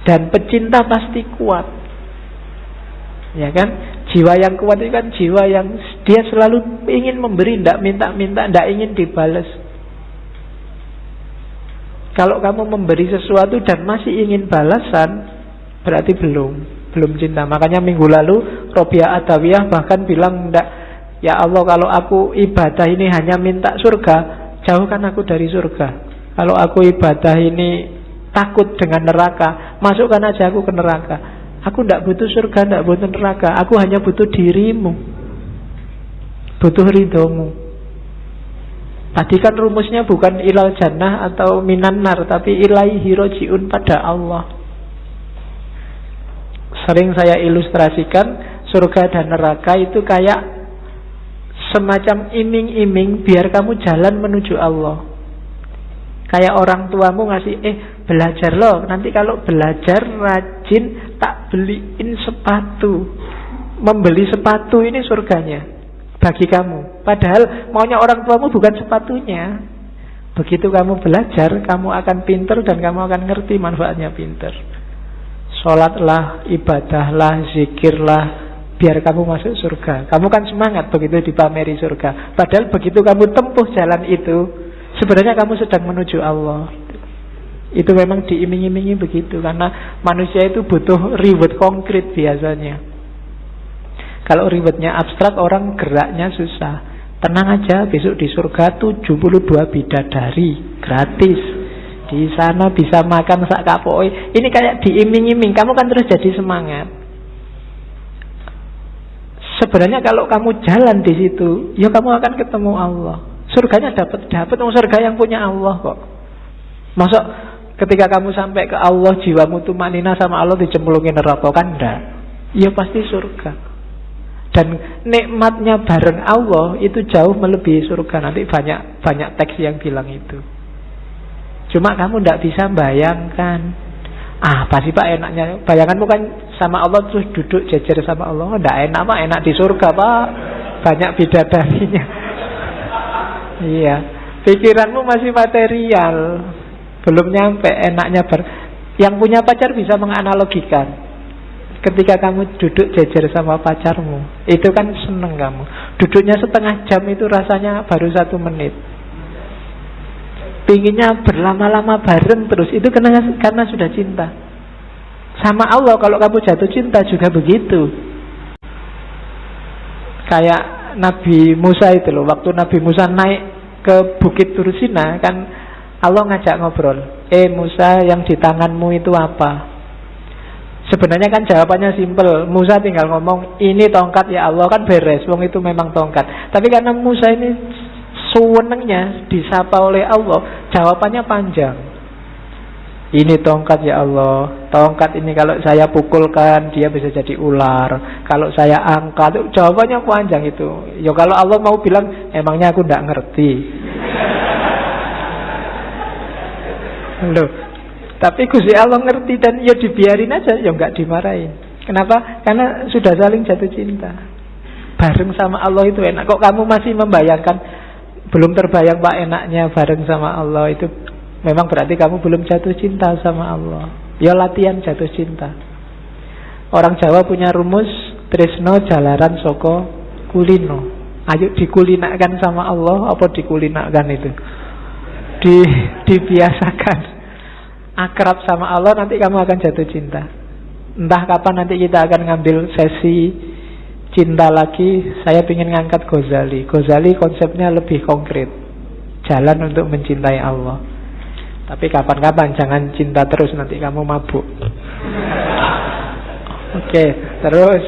Dan pecinta pasti kuat. Ya kan? Jiwa yang kuat itu kan jiwa yang dia selalu ingin memberi, tidak minta-minta, tidak ingin dibalas. Kalau kamu memberi sesuatu dan masih ingin balasan, berarti belum cinta. Makanya minggu lalu Robiah Adawiyah bahkan bilang, enggak, ya Allah, kalau aku ibadah ini hanya minta surga, jauhkan aku dari surga. Kalau aku ibadah ini takut dengan neraka, masukkan aja aku ke neraka. Aku tidak butuh surga, tidak butuh neraka. Aku hanya butuh dirimu, butuh ridhomu. Tadi kan rumusnya bukan ilal jannah atau minan nar, tapi ilaihi roji'un, pada Allah. Sering saya ilustrasikan surga dan neraka itu kayak semacam iming-iming biar kamu jalan menuju Allah. Kayak orang tuamu ngasih, belajar loh, nanti kalau belajar rajin tak beliin sepatu. Membeli sepatu ini surganya bagi kamu. Padahal maunya orang tuamu bukan sepatunya. Begitu kamu belajar, kamu akan pinter dan kamu akan ngerti manfaatnya pinter. Sholatlah, ibadahlah, zikirlah, biar kamu masuk surga. Kamu kan semangat begitu dipameri surga. Padahal begitu kamu tempuh jalan itu, sebenarnya kamu sedang menuju Allah. Itu memang diiming-imingi begitu. Karena manusia itu butuh reward konkret biasanya. Kalau rewardnya abstrak, orang geraknya susah. Tenang aja, besok di surga 72 bidadari gratis. Di sana bisa makan sak kapoi. Ini kayak diiming-iming. Kamu kan terus jadi semangat. Sebenarnya kalau kamu jalan di situ, ya kamu akan ketemu Allah. Surganya dapat surga yang punya Allah kok. Masa ketika kamu sampai ke Allah, jiwamu tumanina sama Allah dicemplungin neraka, kan enggak? Ya pasti surga. Dan nikmatnya bareng Allah itu jauh melebihi surga. Nanti banyak teks yang bilang itu. Cuma kamu tidak bisa bayangkan. Apa sih Pak enaknya? Bayanganmu kan sama Allah terus duduk jejer sama Allah. Tidak enak Pak, enak di surga Pak. Banyak bidadarinya. Iya, pikiranmu masih material, belum nyampe enaknya Yang punya pacar bisa menganalogikan. Ketika kamu duduk jejer sama pacarmu, itu kan seneng kamu. Duduknya setengah jam itu rasanya baru 1 menit. Pinginnya berlama-lama bareng terus. Itu karena sudah cinta. Sama Allah kalau kamu jatuh cinta juga begitu. Kayak Nabi Musa itu loh. Waktu Nabi Musa naik ke Bukit Tursina, kan Allah ngajak ngobrol. Musa, yang di tanganmu itu apa? Sebenarnya kan jawabannya simpel. Musa tinggal ngomong, ini tongkat ya Allah, kan beres. Wong itu memang tongkat. Tapi karena Musa ini sewenengnya disapa oleh Allah, jawabannya panjang. Ini tongkat ya Allah. Tongkat ini kalau saya pukulkan dia bisa jadi ular. Kalau saya angkat, jawabannya panjang itu. Ya kalau Allah mau bilang, emangnya aku tidak ngerti. Loh, tapi Gusti Allah ngerti dan ya dibiarin aja, ya enggak dimarahin. Kenapa? Karena sudah saling jatuh cinta. Bareng sama Allah itu enak. Kok kamu masih membayangkan, belum terbayang Pak enaknya bareng sama Allah itu, memang berarti kamu belum jatuh cinta sama Allah. Ya latihan jatuh cinta. Orang Jawa punya rumus, tresno jalaran soko kulino. Ayo dikulinakan sama Allah, apa dikulinakan itu? Dibiasakan. Akrab sama Allah, nanti kamu akan jatuh cinta. Entah kapan nanti kita akan ngambil sesi cinta lagi. Saya ingin ngangkat Ghazali. Ghazali konsepnya lebih konkret, jalan untuk mencintai Allah. Tapi kapan-kapan, jangan cinta terus, nanti kamu mabuk. Oke, terus.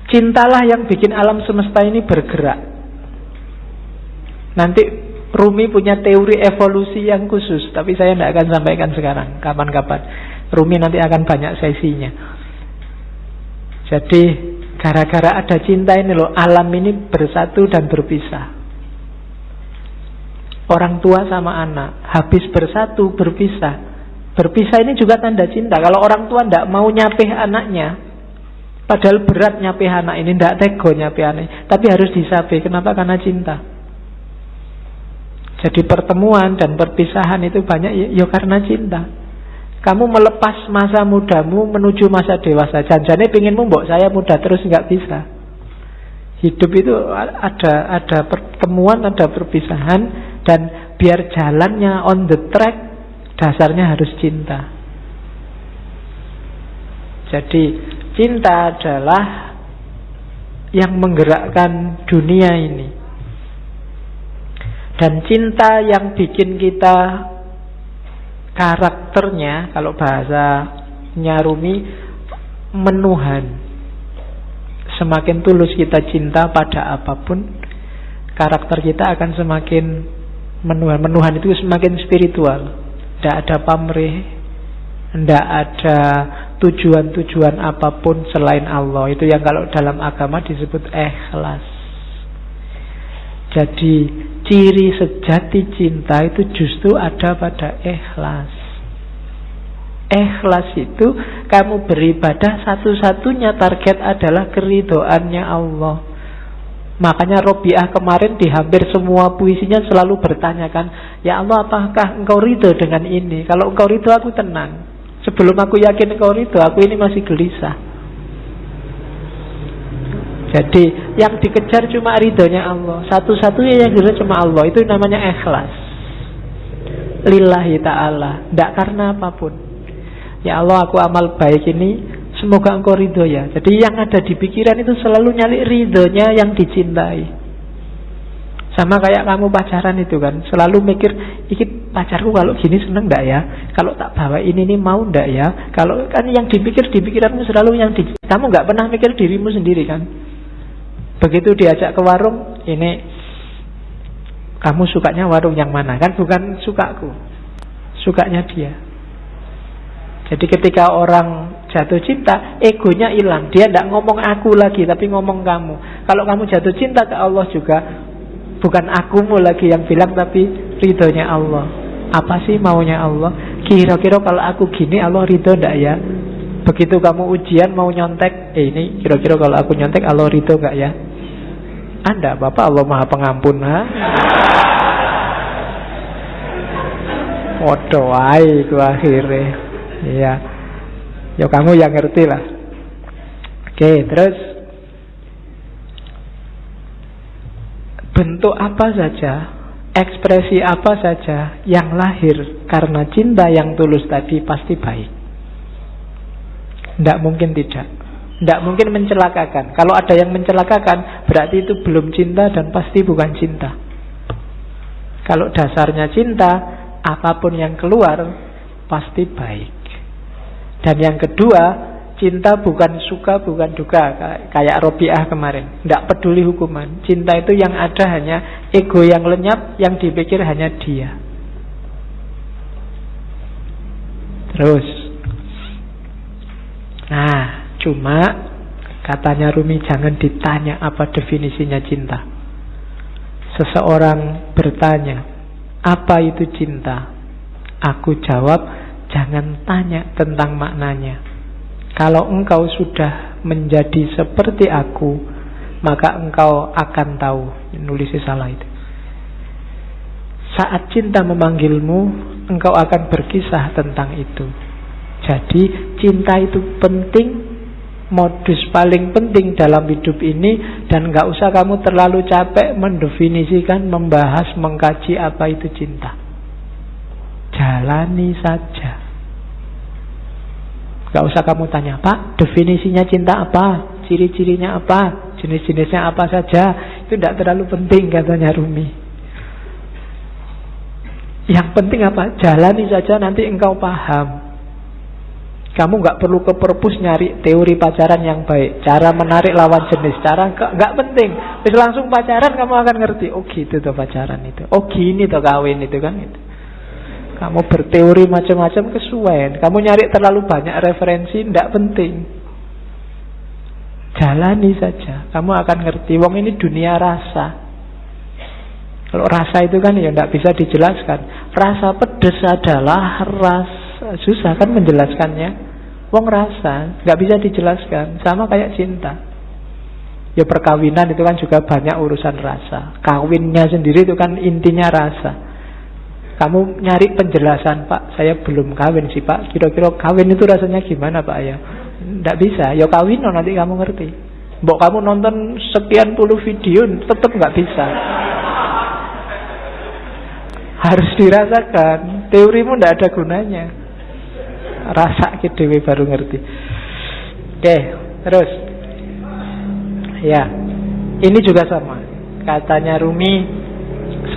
Cintalah yang bikin alam semesta ini bergerak. Nanti Rumi punya teori evolusi yang khusus, tapi saya tidak akan sampaikan sekarang. Kapan-kapan Rumi nanti akan banyak sesinya. Jadi gara-gara ada cinta ini loh, alam ini bersatu dan berpisah. Orang tua sama anak habis bersatu berpisah. Berpisah ini juga tanda cinta. Kalau orang tua tidak mau nyapih anaknya, padahal berat nyapih anak ini, tidak tego nyapih anak, tapi harus disapih. Kenapa? Karena cinta. Jadi pertemuan dan perpisahan itu banyak ya karena cinta. Kamu melepas masa mudamu menuju masa dewasa. Janjane pinginmu mbok saya muda terus, nggak bisa. Hidup itu ada pertemuan, ada perpisahan, dan biar jalannya on the track, dasarnya harus cinta. Jadi cinta adalah yang menggerakkan dunia ini. Dan cinta yang bikin kita karakternya, kalau bahasanya Rumi, menuhan. Semakin tulus kita cinta pada apapun, karakter kita akan semakin menuhan. Menuhan itu semakin spiritual. Tidak ada pamrih, Tidak ada tujuan-tujuan apapun selain Allah. Itu yang kalau dalam agama disebut ikhlas. Jadi ciri sejati cinta itu justru ada pada ikhlas. Ikhlas itu kamu beribadah satu-satunya target adalah keridhoannya Allah. Makanya Robiah kemarin di hampir semua puisinya selalu bertanyakan, ya Allah, apakah engkau ridho dengan ini? Kalau engkau ridho aku tenang. Sebelum aku yakin engkau ridho, aku ini masih gelisah. Jadi yang dikejar cuma ridhonya Allah. Satu-satunya yang dikejar cuma Allah. Itu namanya ikhlas. Lillahi ta'ala. Tidak karena apapun. Ya Allah, aku amal baik ini, semoga engkau ridho ya. Jadi yang ada di pikiran itu selalu nyari ridhonya yang dicintai. Sama kayak kamu pacaran itu kan, selalu mikir, iki pacarku kalau gini seneng ndak ya? Kalau tak bawa ini mau ndak ya? Kalau kan yang dipikir di pikiranmu selalu yang kamu nggak pernah mikir dirimu sendiri kan? Begitu diajak ke warung, ini kamu sukanya warung yang mana? Kan bukan sukaku, sukanya dia. Jadi ketika orang jatuh cinta, egonya hilang. Dia tidak ngomong aku lagi, tapi ngomong kamu. Kalau kamu jatuh cinta ke Allah juga, bukan akumu lagi yang bilang, tapi ridhonya Allah. Apa sih maunya Allah? Kira-kira kalau aku gini Allah ridho tidak ya? Begitu kamu ujian mau nyontek, ini kira-kira kalau aku nyontek Allah ridho enggak ya? Anda Bapak Allah Maha Pengampun, ha? Waduh, itu akhirnya. Iya. Ya kamu yang ngerti lah. Oke, terus bentuk apa saja, ekspresi apa saja yang lahir karena cinta yang tulus tadi pasti baik. Tidak mungkin tidak. Tidak mungkin mencelakakan. Kalau ada yang mencelakakan, berarti itu belum cinta dan pasti bukan cinta. Kalau dasarnya cinta, apapun yang keluar pasti baik. Dan yang kedua, cinta bukan suka, bukan duka. Kayak Robiah kemarin, tidak peduli hukuman. Cinta itu yang ada hanya ego yang lenyap, yang dipikir hanya dia. Terus, nah, cuma katanya Rumi, jangan ditanya apa definisinya cinta. Seseorang bertanya, apa itu cinta? Aku jawab, jangan tanya tentang maknanya. Kalau engkau sudah menjadi seperti aku, maka engkau akan tahu. Nulisnya salah itu. Saat cinta memanggilmu, engkau akan berkisah tentang itu. Jadi cinta itu penting, modus paling penting dalam hidup ini. Dan gak usah kamu terlalu capek mendefinisikan, membahas, mengkaji apa itu cinta. Jalani saja. Gak usah kamu tanya, Pak, definisinya cinta apa? Ciri-cirinya apa? Jenis-jenisnya apa saja? Itu tidak terlalu penting, katanya Rumi. Yang penting apa? Jalani saja, nanti engkau paham. Kamu gak perlu ke perpus nyari teori pacaran yang baik, cara menarik lawan jenis, cara gak penting. Terus langsung pacaran kamu akan ngerti. Oh gitu tuh pacaran itu. Oh gini tuh kawin itu kan itu. Kamu berteori macam-macam kesuwen. Kamu nyari terlalu banyak referensi, tidak penting. Jalani saja, kamu akan ngerti. Wong ini dunia rasa. Kalau rasa itu kan ya tidak bisa dijelaskan. Rasa pedes adalah rasa. Susah kan menjelaskannya. Wong rasa, nggak bisa dijelaskan. Sama kayak cinta. Ya perkawinan itu kan juga banyak urusan rasa. Kawinnya sendiri itu kan intinya rasa. Kamu nyari penjelasan, Pak, saya belum kawin sih Pak, kira-kira kawin itu rasanya gimana Pak ya? Tidak bisa, ya kawin nanti kamu ngerti. Mbok kamu nonton sekian puluh video tetap nggak bisa. Harus dirasakan. Teorimu tidak ada gunanya. Rasa dewe baru ngerti. Oke, terus. Ya, ini juga sama. Katanya Rumi,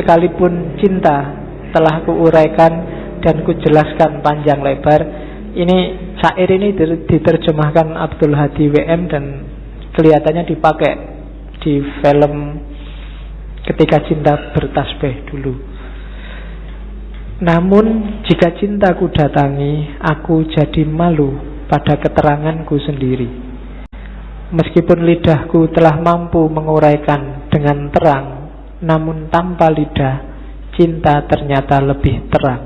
sekalipun cinta telah kuuraikan dan kujelaskan panjang lebar. Ini syair ini diterjemahkan Abdul Hadi WM dan kelihatannya dipakai di film Ketika Cinta Bertasbih dulu. Namun jika cintaku datangi, aku jadi malu pada keteranganku sendiri. Meskipun lidahku telah mampu menguraikan dengan terang, namun tanpa lidah, cinta ternyata lebih terang.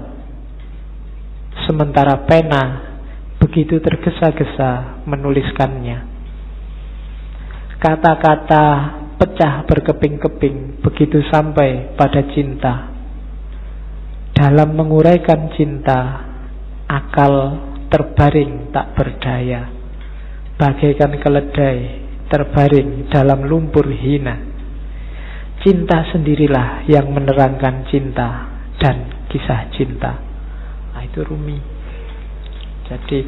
Sementara pena begitu tergesa-gesa menuliskannya. Kata-kata pecah berkeping-keping begitu sampai pada cinta. Dalam menguraikan cinta, akal terbaring tak berdaya, bagaikan keledai terbaring dalam lumpur hina. Cinta sendirilah yang menerangkan cinta dan kisah cinta. Nah, itu Rumi. Jadi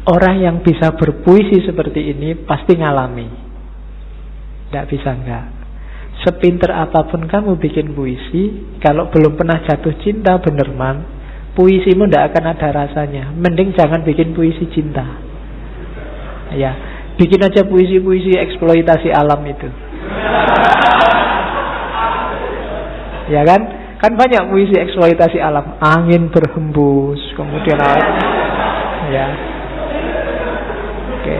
orang yang bisa berpuisi seperti ini pasti ngalami. Tidak bisa enggak. Sepinter apapun kamu bikin puisi, kalau belum pernah jatuh cinta bener-man, puisimu tidak akan ada rasanya. Mending jangan bikin puisi cinta. Ya, bikin aja puisi-puisi eksploitasi alam itu. Ya kan? Kan banyak puisi eksploitasi alam. Angin berhembus, kemudian ya. Oke.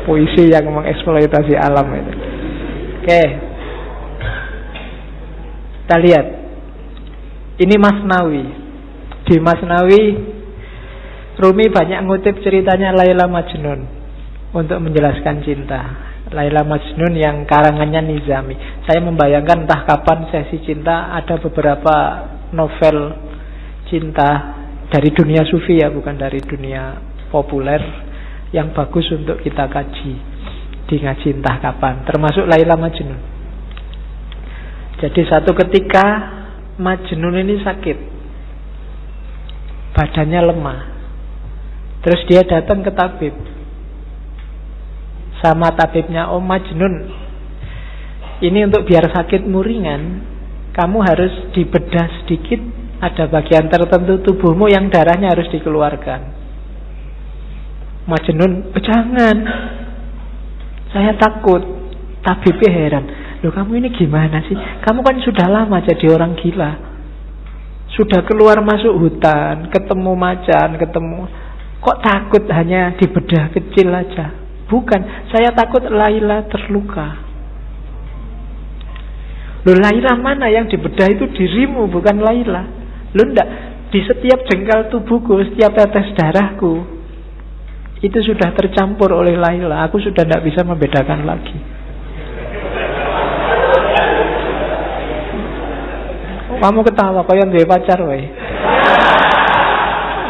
Puisi yang mengeksploitasi alam itu. Oke. Kita lihat. Ini Masnawi. Di Masnawi Rumi banyak ngutip ceritanya Laila Majnun untuk menjelaskan cinta. Laila Majnun yang karangannya Nizami. Saya membayangkan entah kapan sesi cinta ada beberapa novel cinta dari dunia sufi ya, bukan dari dunia populer, yang bagus untuk kita kaji di ngaji entah kapan, termasuk Laila Majnun. Jadi satu ketika Majnun ini sakit, badannya lemah. Terus dia datang ke tabib. Sama tabibnya, "Oh Majnun, ini untuk biar sakitmu ringan, kamu harus dibedah sedikit. Ada bagian tertentu tubuhmu yang darahnya harus dikeluarkan." Majnun, "Jangan, saya takut." Tabibnya heran, "Loh kamu ini gimana sih? Kamu kan sudah lama jadi orang gila. Sudah keluar masuk hutan, ketemu macan, kok takut hanya dibedah kecil aja?" "Bukan, saya takut Laila terluka." "Loh Laila mana? Yang dibedah itu dirimu, bukan Laila." "Loh enggak, di setiap jengkal tubuhku, setiap tetes darahku itu sudah tercampur oleh Laila. Aku sudah tidak bisa membedakan lagi." Oh, kamu ketawa, kau yang duwe pacar wae.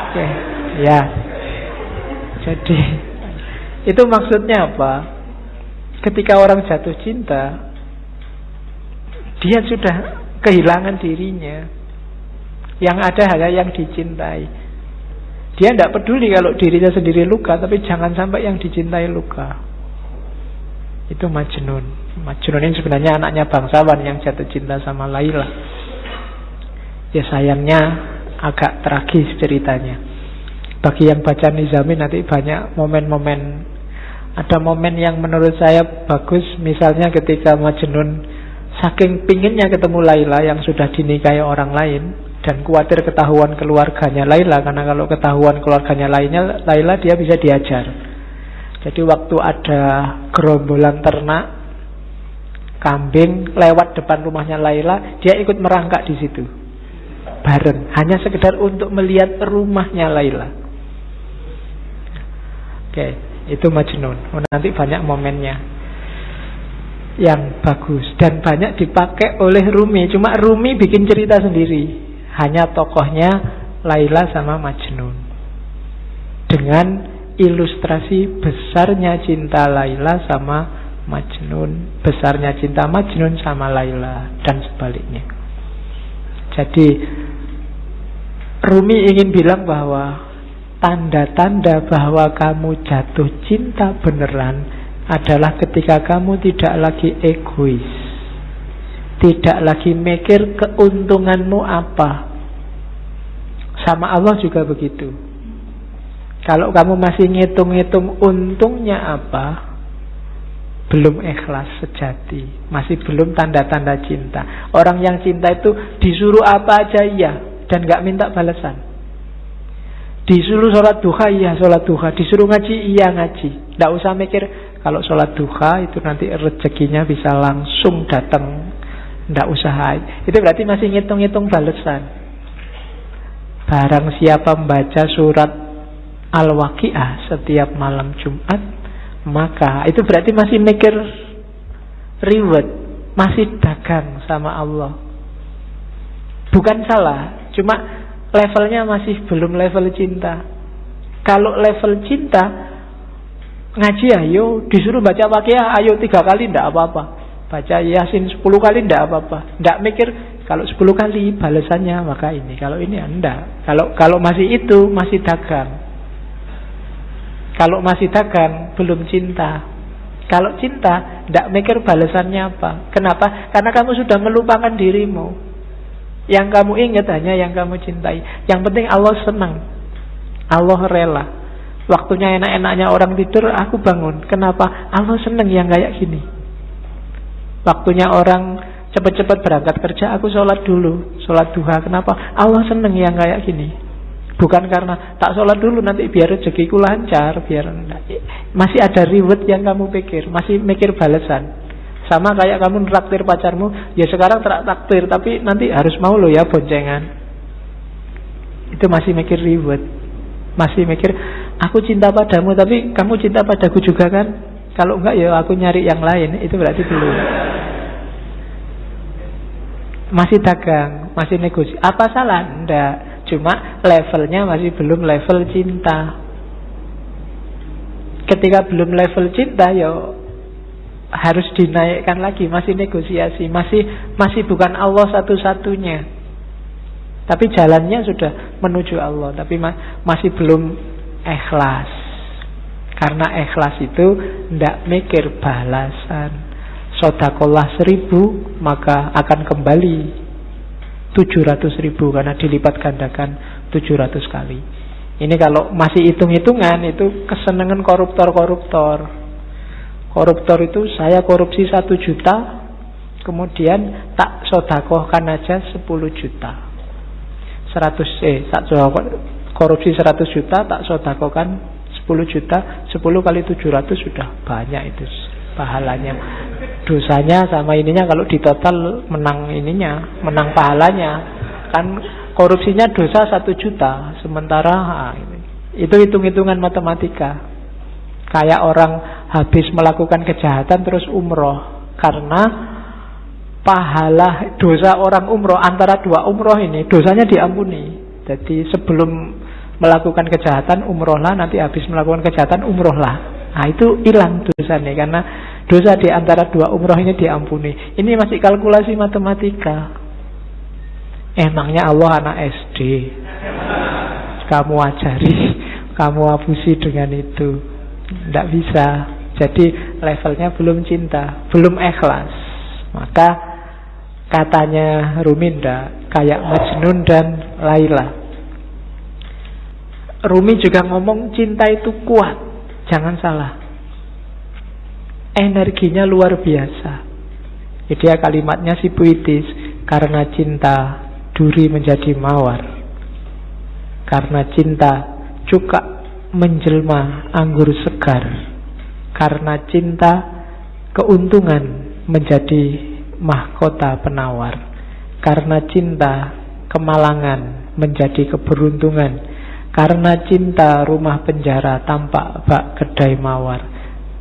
Oke, ya. Jadi itu maksudnya apa? Ketika orang jatuh cinta, dia sudah kehilangan dirinya. Yang ada hanya yang dicintai. Dia tidak peduli kalau dirinya sendiri luka, tapi jangan sampai yang dicintai luka. Itu Majnun. Majnun ini sebenarnya anaknya bangsawan yang jatuh cinta sama Laila. Ya sayangnya agak tragis ceritanya. Bagi yang baca Nizami nanti banyak momen-momen. Ada momen yang menurut saya bagus. Misalnya ketika Majnun saking pinginnya ketemu Laila yang sudah dinikahi orang lain, dan khawatir ketahuan keluarganya Laila, karena kalau ketahuan keluarganya Laila dia bisa diajar. Jadi waktu ada gerombolan ternak kambing lewat depan rumahnya Laila, dia ikut merangkak di situ bareng, hanya sekedar untuk melihat rumahnya Laila. Oke, itu Majnun. Nanti banyak momennya yang bagus dan banyak dipakai oleh Rumi. Cuma Rumi bikin cerita sendiri, hanya tokohnya Laila sama Majnun, dengan ilustrasi besarnya cinta Laila sama Majnun, besarnya cinta Majnun sama Laila, dan sebaliknya. Jadi Rumi ingin bilang bahwa tanda-tanda bahwa kamu jatuh cinta beneran adalah ketika kamu tidak lagi egois, tidak lagi mikir keuntunganmu apa. Sama Allah juga begitu. Kalau kamu masih ngitung-ngitung untungnya apa, belum ikhlas sejati, masih belum tanda-tanda cinta. Orang yang cinta itu disuruh apa aja iya, dan gak minta balasan. Disuruh sholat duha, iya sholat duha. Disuruh ngaji, iya ngaji. Gak usah mikir kalau sholat duha itu nanti rezekinya bisa langsung datang. Gak usah. Itu berarti masih ngitung-ngitung balasan. Barang siapa membaca surat Al-Waqi'ah setiap malam Jumat, maka itu berarti masih mikir reward, masih dagang sama Allah. Bukan salah, cuma levelnya masih belum level cinta. Kalau level cinta, ngaji ayo, disuruh baca Waqi'ah ayo 3 kali ndak apa-apa. Baca Yasin 10 kali ndak apa-apa. Ndak mikir kalau 10 kali balasannya maka ini. Kalau ini ndak. Kalau masih itu masih dagang. Kalau masih dagang belum cinta. Kalau cinta ndak mikir balasannya apa. Kenapa? Karena kamu sudah melupakan dirimu. Yang kamu ingat hanya yang kamu cintai. Yang penting Allah senang, Allah rela. Waktunya enak-enaknya orang tidur, aku bangun. Kenapa? Allah senang yang kayak gini. Waktunya orang cepat-cepat berangkat kerja, aku sholat dulu, sholat duha. Kenapa? Allah senang yang kayak gini. Bukan karena tak sholat dulu nanti biar rezekiku lancar, biar masih ada reward yang kamu pikir, masih mikir balasan. Sama kayak kamu traktir pacarmu, ya sekarang traktir, tapi nanti harus mau lo ya boncengan. Itu masih mikir reward. Masih mikir, aku cinta padamu, tapi kamu cinta padaku juga kan? Kalau enggak ya aku nyari yang lain. Itu berarti belum. Masih dagang, masih negosiasi. Apa salah? Enggak. Cuma levelnya masih belum level cinta. Ketika belum level cinta, ya harus dinaikkan lagi, masih negosiasi, masih bukan Allah satu-satunya, tapi jalannya sudah menuju Allah, tapi masih belum ikhlas. Karena ikhlas itu ndak mikir balasan. Sodakolah 1000 maka akan kembali 700.000 karena dilipat gandakan 700 kali. Ini kalau masih hitung-hitungan itu kesenangan koruptor-koruptor. Koruptor itu saya korupsi 1 juta, kemudian tak sodakohkan aja 10 juta. Korupsi 100 juta, tak sodakohkan 10 juta, 10 kali 700 sudah banyak itu pahalanya. Dosanya sama ininya kalau ditotal menang ininya, menang pahalanya. Kan korupsinya dosa 1 juta, sementara itu hitung-hitungan matematika. Kayak orang habis melakukan kejahatan terus umroh, karena pahala dosa orang umroh antara 2 umroh ini dosanya diampuni. Jadi sebelum melakukan kejahatan umrohlah, nanti habis melakukan kejahatan umrohlah. Nah itu hilang dosanya karena dosa di antara 2 umroh ini diampuni. Ini masih kalkulasi matematika. Emangnya Allah anak SD? Kamu ajari, kamu hapusi dengan itu. Tidak bisa. Jadi levelnya belum cinta, belum ikhlas. Maka katanya Ruminda kayak Majnun dan Laila. Rumi juga ngomong cinta itu kuat, jangan salah. Energinya luar biasa. Jadi ya kalimatnya si puitis. Karena cinta duri menjadi mawar, karena cinta cuka menjelma anggur segar, karena cinta keuntungan menjadi mahkota penawar, karena cinta kemalangan menjadi keberuntungan, karena cinta rumah penjara tampak bak kedai mawar,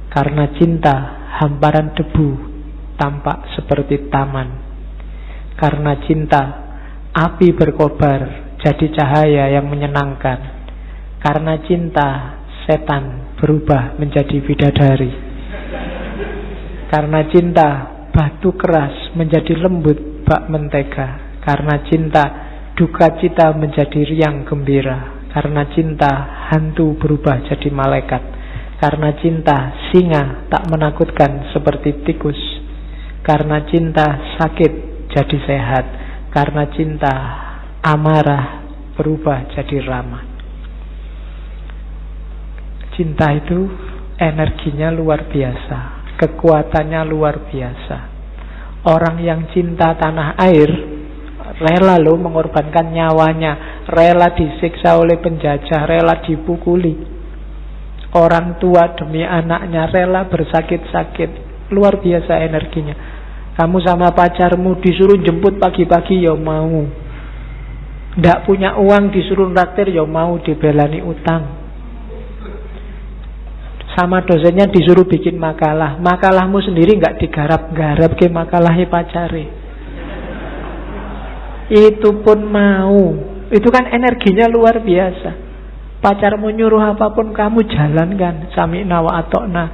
karena cinta hamparan debu tampak seperti taman, karena cinta api berkobar jadi cahaya yang menyenangkan, karena cinta setan berubah menjadi bidadari, karena cinta batu keras menjadi lembut bak mentega, karena cinta duka cita menjadi riang gembira, karena cinta hantu berubah jadi malaikat, karena cinta singa tak menakutkan seperti tikus, karena cinta sakit jadi sehat, karena cinta amarah berubah jadi ramah. Cinta itu energinya luar biasa, kekuatannya luar biasa. Orang yang cinta tanah air, Rela loh mengorbankan nyawanya, rela disiksa oleh penjajah, rela dipukuli. Orang tua demi anaknya rela bersakit-sakit. Luar biasa energinya. Kamu sama pacarmu disuruh jemput pagi-pagi ya mau. Nggak punya uang disuruh traktir ya mau, dibelani utang. Sama dosennya disuruh bikin makalah, makalahmu sendiri nggak digarap-garap ke makalahnya pacare. Itu pun mau. Itu kan energinya luar biasa. Pacarmu nyuruh apapun kamu jalankan. Sami'na wa atokna.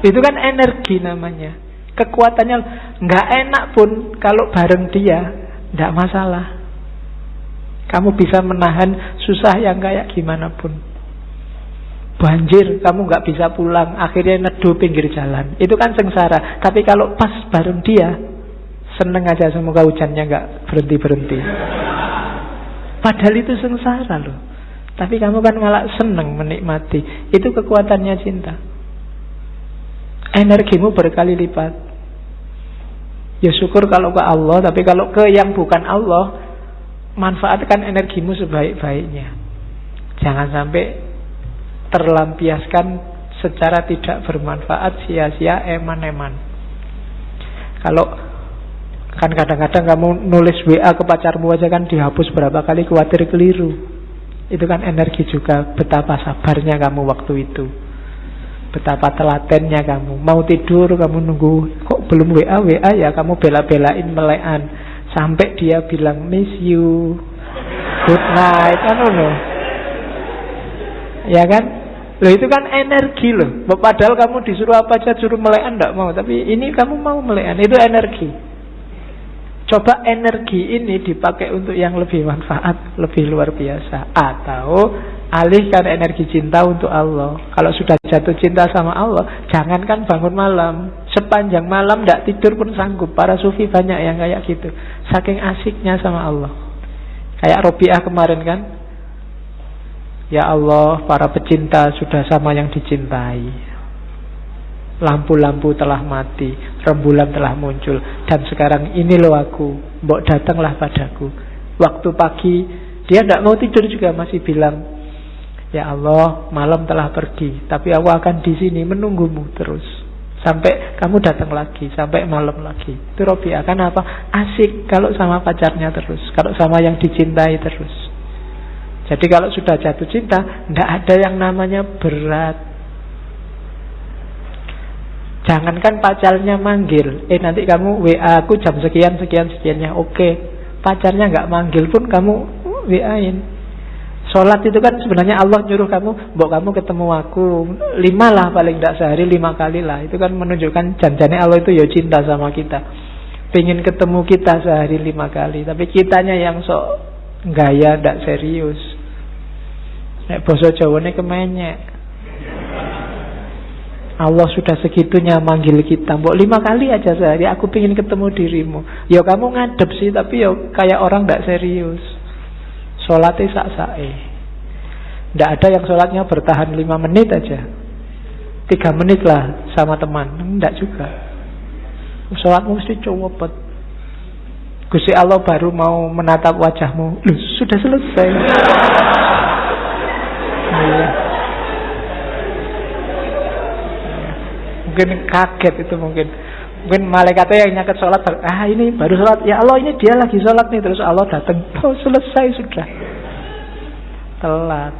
Itu kan energi namanya. Kekuatannya nggak enak pun kalau bareng dia nggak masalah. Kamu bisa menahan susah yang kayak gimana pun. Banjir, kamu nggak bisa pulang, akhirnya neduh pinggir jalan. Itu kan sengsara. Tapi kalau pas bareng dia, seneng aja, semoga hujannya nggak berhenti-berhenti. Padahal itu sengsara loh. Tapi kamu kan malah seneng menikmati. Itu kekuatannya cinta. Energimu berkali lipat. Ya syukur kalau ke Allah. Tapi kalau ke yang bukan Allah, manfaatkan energimu sebaik-baiknya. Jangan sampai terlampiaskan secara tidak bermanfaat, sia-sia, eman-eman. Kalau kan kadang-kadang kamu nulis WA ke pacarmu aja kan dihapus berapa kali, khawatir keliru. Itu kan energi juga. Betapa sabarnya kamu waktu itu, betapa telatennya kamu. Mau tidur kamu nunggu, kok belum WA ya, kamu bela-belain melekan sampai dia bilang miss you, good night, kan loh. Ya kan? Loh itu kan energi loh. Padahal kamu disuruh apa aja, suruh melekan enggak mau, tapi ini kamu mau melekan, itu energi. Coba energi ini dipakai untuk yang lebih manfaat, lebih luar biasa. Atau alihkan energi cinta untuk Allah. Kalau sudah jatuh cinta sama Allah, jangankan bangun malam, sepanjang malam enggak tidur pun sanggup. Para sufi banyak yang kayak gitu, saking asiknya sama Allah. Kayak Robiah kemarin kan, ya Allah, para pecinta sudah sama yang dicintai. Lampu-lampu telah mati, rembulan telah muncul, dan sekarang ini loh aku, mbok datanglah padaku. Waktu pagi, dia tidak mau tidur juga masih bilang, ya Allah, malam telah pergi, tapi aku akan di sini menunggumu terus sampai kamu datang lagi, sampai malam lagi. Itu Robiah. Kan apa? Asik kalau sama pacarnya terus, kalau sama yang dicintai terus. Jadi kalau sudah jatuh cinta, tidak ada yang namanya berat. Jangankan pacarnya manggil, nanti kamu WA aku jam sekian-sekiannya, oke. Pacarnya nggak manggil pun kamu WA-in. Sholat itu kan sebenarnya Allah nyuruh kamu, mbok kamu ketemu aku 5 lah, paling tidak sehari 5 kali lah. Itu kan menunjukkan janjane Allah itu ya cinta sama kita, pengen ketemu kita sehari 5 kali. Tapi kitanya yang sok gaya, ndak serius. Nek basa Jawane kemenyek. Allah sudah segitunya manggil kita, mbok 5 kali aja sehari, aku pengen ketemu dirimu. Ya kamu ngadep sih, tapi ya kayak orang ndak serius. Sholatnya sak-sake. Ndak ada yang sholatnya bertahan 5 menit aja, 3 menit lah sama teman, ndak juga. Sholatmu mesti cowopet. Gusti Allah baru mau menatap wajahmu, loh sudah selesai. Iya. Mungkin kaget itu, mungkin malaikatnya yang nyaket sholat, ini baru sholat, ya Allah ini dia lagi sholat nih, terus Allah datang, oh selesai sudah, telat.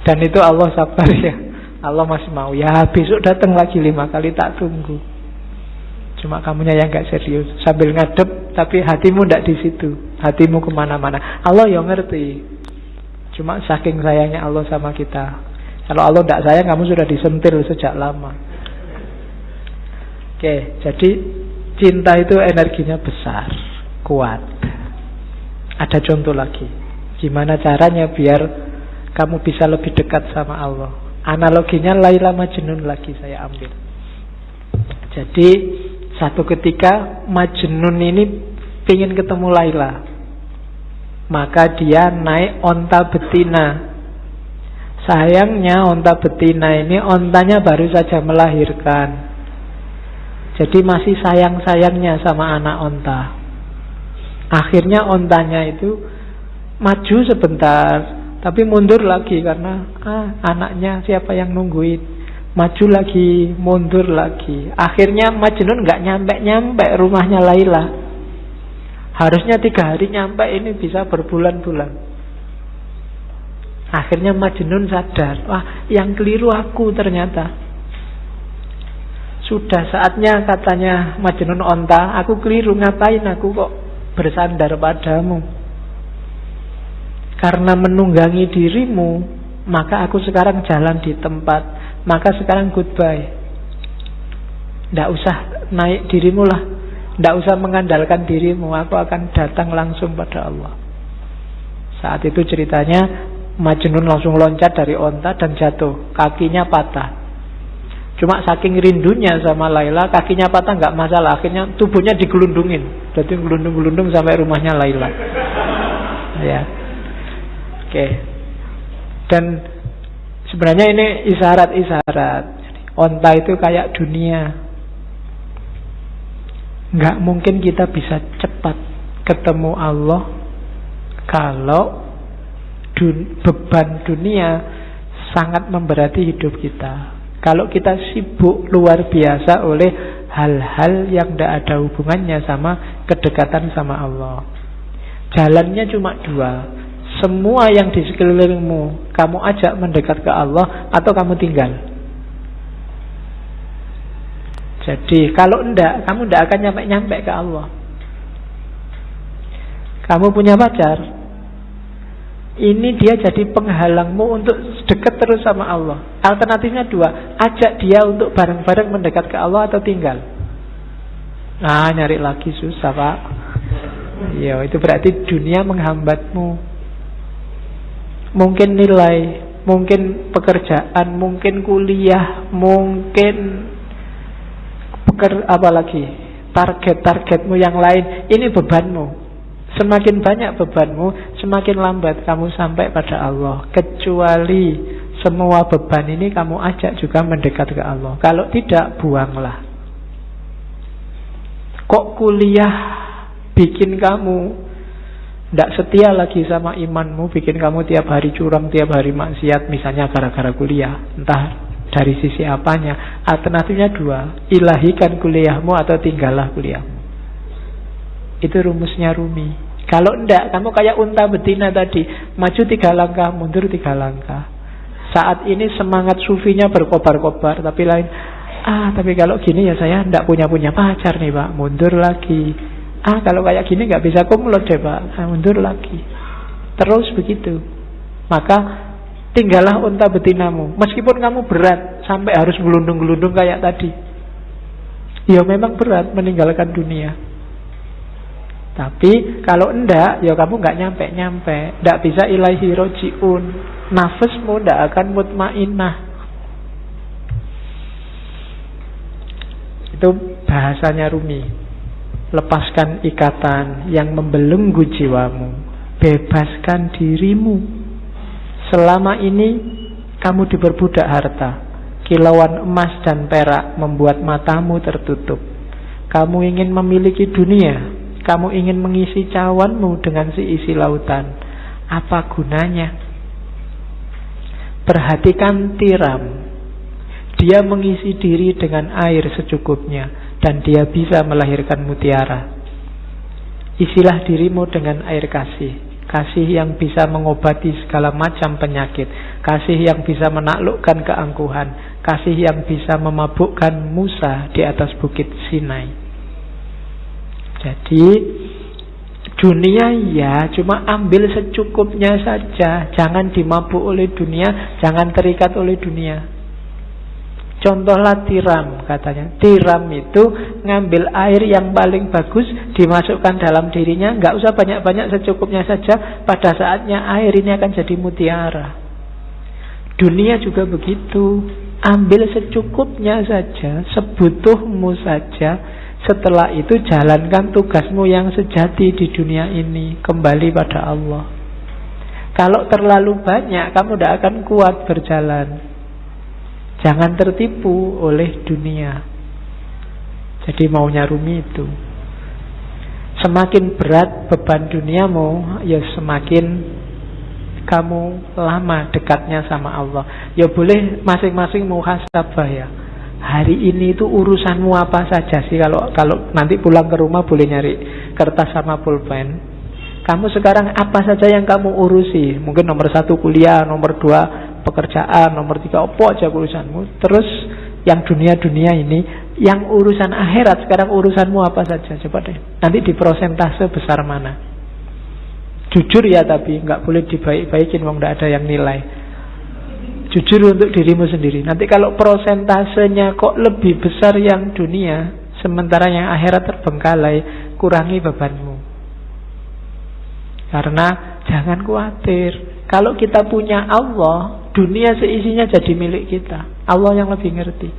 Dan itu Allah sabar ya, Allah masih mau, ya besok datang lagi 5 kali, tak tunggu. Cuma kamunya yang gak serius, sambil ngadep tapi hatimu ndak di situ, hatimu kemana-mana. Allah yang ngerti, cuma saking sayangnya Allah sama kita. Kalau Allah ndak sayang, kamu sudah disentil sejak lama. Oke, jadi cinta itu energinya besar, kuat. Ada contoh lagi, gimana caranya biar kamu bisa lebih dekat sama Allah. Analoginya Laila Majnun lagi saya ambil. Jadi satu ketika Majnun ini pengen ketemu Laila, maka dia naik onta betina. Sayangnya onta betina ini ontanya baru saja melahirkan. Jadi masih sayang-sayangnya sama anak onta. Akhirnya ontanya itu maju sebentar, tapi mundur lagi karena anaknya siapa yang nungguin. Maju lagi, mundur lagi. Akhirnya Majnun gak nyampe-nyampe rumahnya Laila. Harusnya 3 hari nyampe, ini bisa berbulan-bulan. Akhirnya Majnun sadar, wah yang keliru aku ternyata. Sudah saatnya katanya Majnun onta, aku keliru, ngapain aku kok bersandar padamu. Karena menunggangi dirimu, maka aku sekarang jalan di tempat. Maka sekarang goodbye. Tidak usah naik dirimu lah, tidak usah mengandalkan dirimu, aku akan datang langsung pada Allah. Saat itu ceritanya Majnun langsung loncat dari onta dan jatuh, kakinya patah. Cuma saking rindunya sama Laila, kakinya patah nggak masalah. Akhirnya tubuhnya digelundungin, jadi gelundung-gelundung sampai rumahnya Laila. Ya, oke. Dan sebenarnya ini isyarat-isyarat. Onta itu kayak dunia. Nggak mungkin kita bisa cepat ketemu Allah kalau beban dunia sangat memberati hidup kita. Kalau kita sibuk luar biasa oleh hal-hal yang tidak ada hubungannya sama kedekatan sama Allah. Jalannya cuma 2. Semua yang di sekelilingmu kamu ajak mendekat ke Allah, atau kamu tinggal. Jadi kalau enggak, kamu enggak akan nyampe-nyampe ke Allah. Kamu punya pacar, ini dia jadi penghalangmu untuk dekat terus sama Allah. Alternatifnya 2, ajak dia untuk bareng-bareng mendekat ke Allah atau tinggal. Nyari lagi susah, Pak. Ya, itu berarti dunia menghambatmu. Mungkin nilai, mungkin pekerjaan, mungkin kuliah, mungkin apalagi target-targetmu yang lain. Ini bebanmu. Semakin banyak bebanmu, semakin lambat kamu sampai pada Allah. Kecuali semua beban ini kamu ajak juga mendekat ke Allah. Kalau tidak, buanglah. Kok kuliah bikin kamu tidak setia lagi sama imanmu, bikin kamu tiap hari curang, tiap hari maksiat, misalnya gara-gara kuliah, entah dari sisi apanya. Alternatifnya 2, ilahikan kuliahmu atau tinggallah kuliahmu. Itu rumusnya Rumi. Kalau enggak, kamu kayak unta betina tadi, maju 3 langkah, mundur 3 langkah. Saat ini semangat sufinya berkobar-kobar, tapi lain, tapi kalau gini ya saya enggak punya pacar nih Pak, mundur lagi. Kalau kayak gini nggak bisa kumlot deh Pak, mundur lagi. Terus begitu. Maka tinggallah unta betinamu. Meskipun kamu berat sampai harus gelundung-gelundung kayak tadi, ya memang berat meninggalkan dunia. Tapi kalau enggak, ya kamu nggak nyampe-nyampe. Nggak bisa ilaihi roji'un. Nafasmu nggak akan mutmainah. Itu bahasanya Rumi. Lepaskan ikatan yang membelenggu jiwamu. Bebaskan dirimu. Selama ini kamu diperbudak harta. Kilauan emas dan perak membuat matamu tertutup. Kamu ingin memiliki dunia. Kamu ingin mengisi cawanmu dengan seisi lautan. Apa gunanya? Perhatikan tiram. Dia mengisi diri dengan air secukupnya, dan dia bisa melahirkan mutiara. Isilah dirimu dengan air kasih. Kasih yang bisa mengobati segala macam penyakit. Kasih yang bisa menaklukkan keangkuhan. Kasih yang bisa memabukkan Musa di atas bukit Sinai. Jadi dunia ya cuma ambil secukupnya saja. Jangan dimabuk oleh dunia, jangan terikat oleh dunia. Contohlah tiram katanya. Tiram itu ngambil air yang paling bagus, dimasukkan dalam dirinya, nggak usah banyak-banyak, secukupnya saja. Pada saatnya air ini akan jadi mutiara. Dunia juga begitu. Ambil secukupnya saja, sebutuhmu saja. Setelah itu jalankan tugasmu yang sejati di dunia ini. Kembali pada Allah. Kalau terlalu banyak, kamu tidak akan kuat berjalan. Jangan tertipu oleh dunia. Jadi maunya Rumi itu. Semakin berat beban duniamu, ya semakin kamu lama dekatnya sama Allah. Ya boleh masing-masing muhasabah ya. Hari ini itu urusanmu apa saja sih? Kalau nanti pulang ke rumah boleh nyari kertas sama pulpen. Kamu sekarang apa saja yang kamu urusi? Mungkin nomor 1 kuliah, nomor 2 pekerjaan, nomor 3 apa aja urusanmu. Terus yang dunia-dunia ini, yang urusan akhirat sekarang urusanmu apa saja? Coba deh. Nanti di persentase besar mana? Jujur ya, tapi nggak boleh dibaik-baikin, wong nggak ada yang nilai. Jujur untuk dirimu sendiri. Nanti kalau prosentasenya kok lebih besar yang dunia, sementara yang akhirat terbengkalai, kurangi bebanmu. Karena jangan khawatir, kalau kita punya Allah, dunia seisinya jadi milik kita. Allah yang lebih ngerti.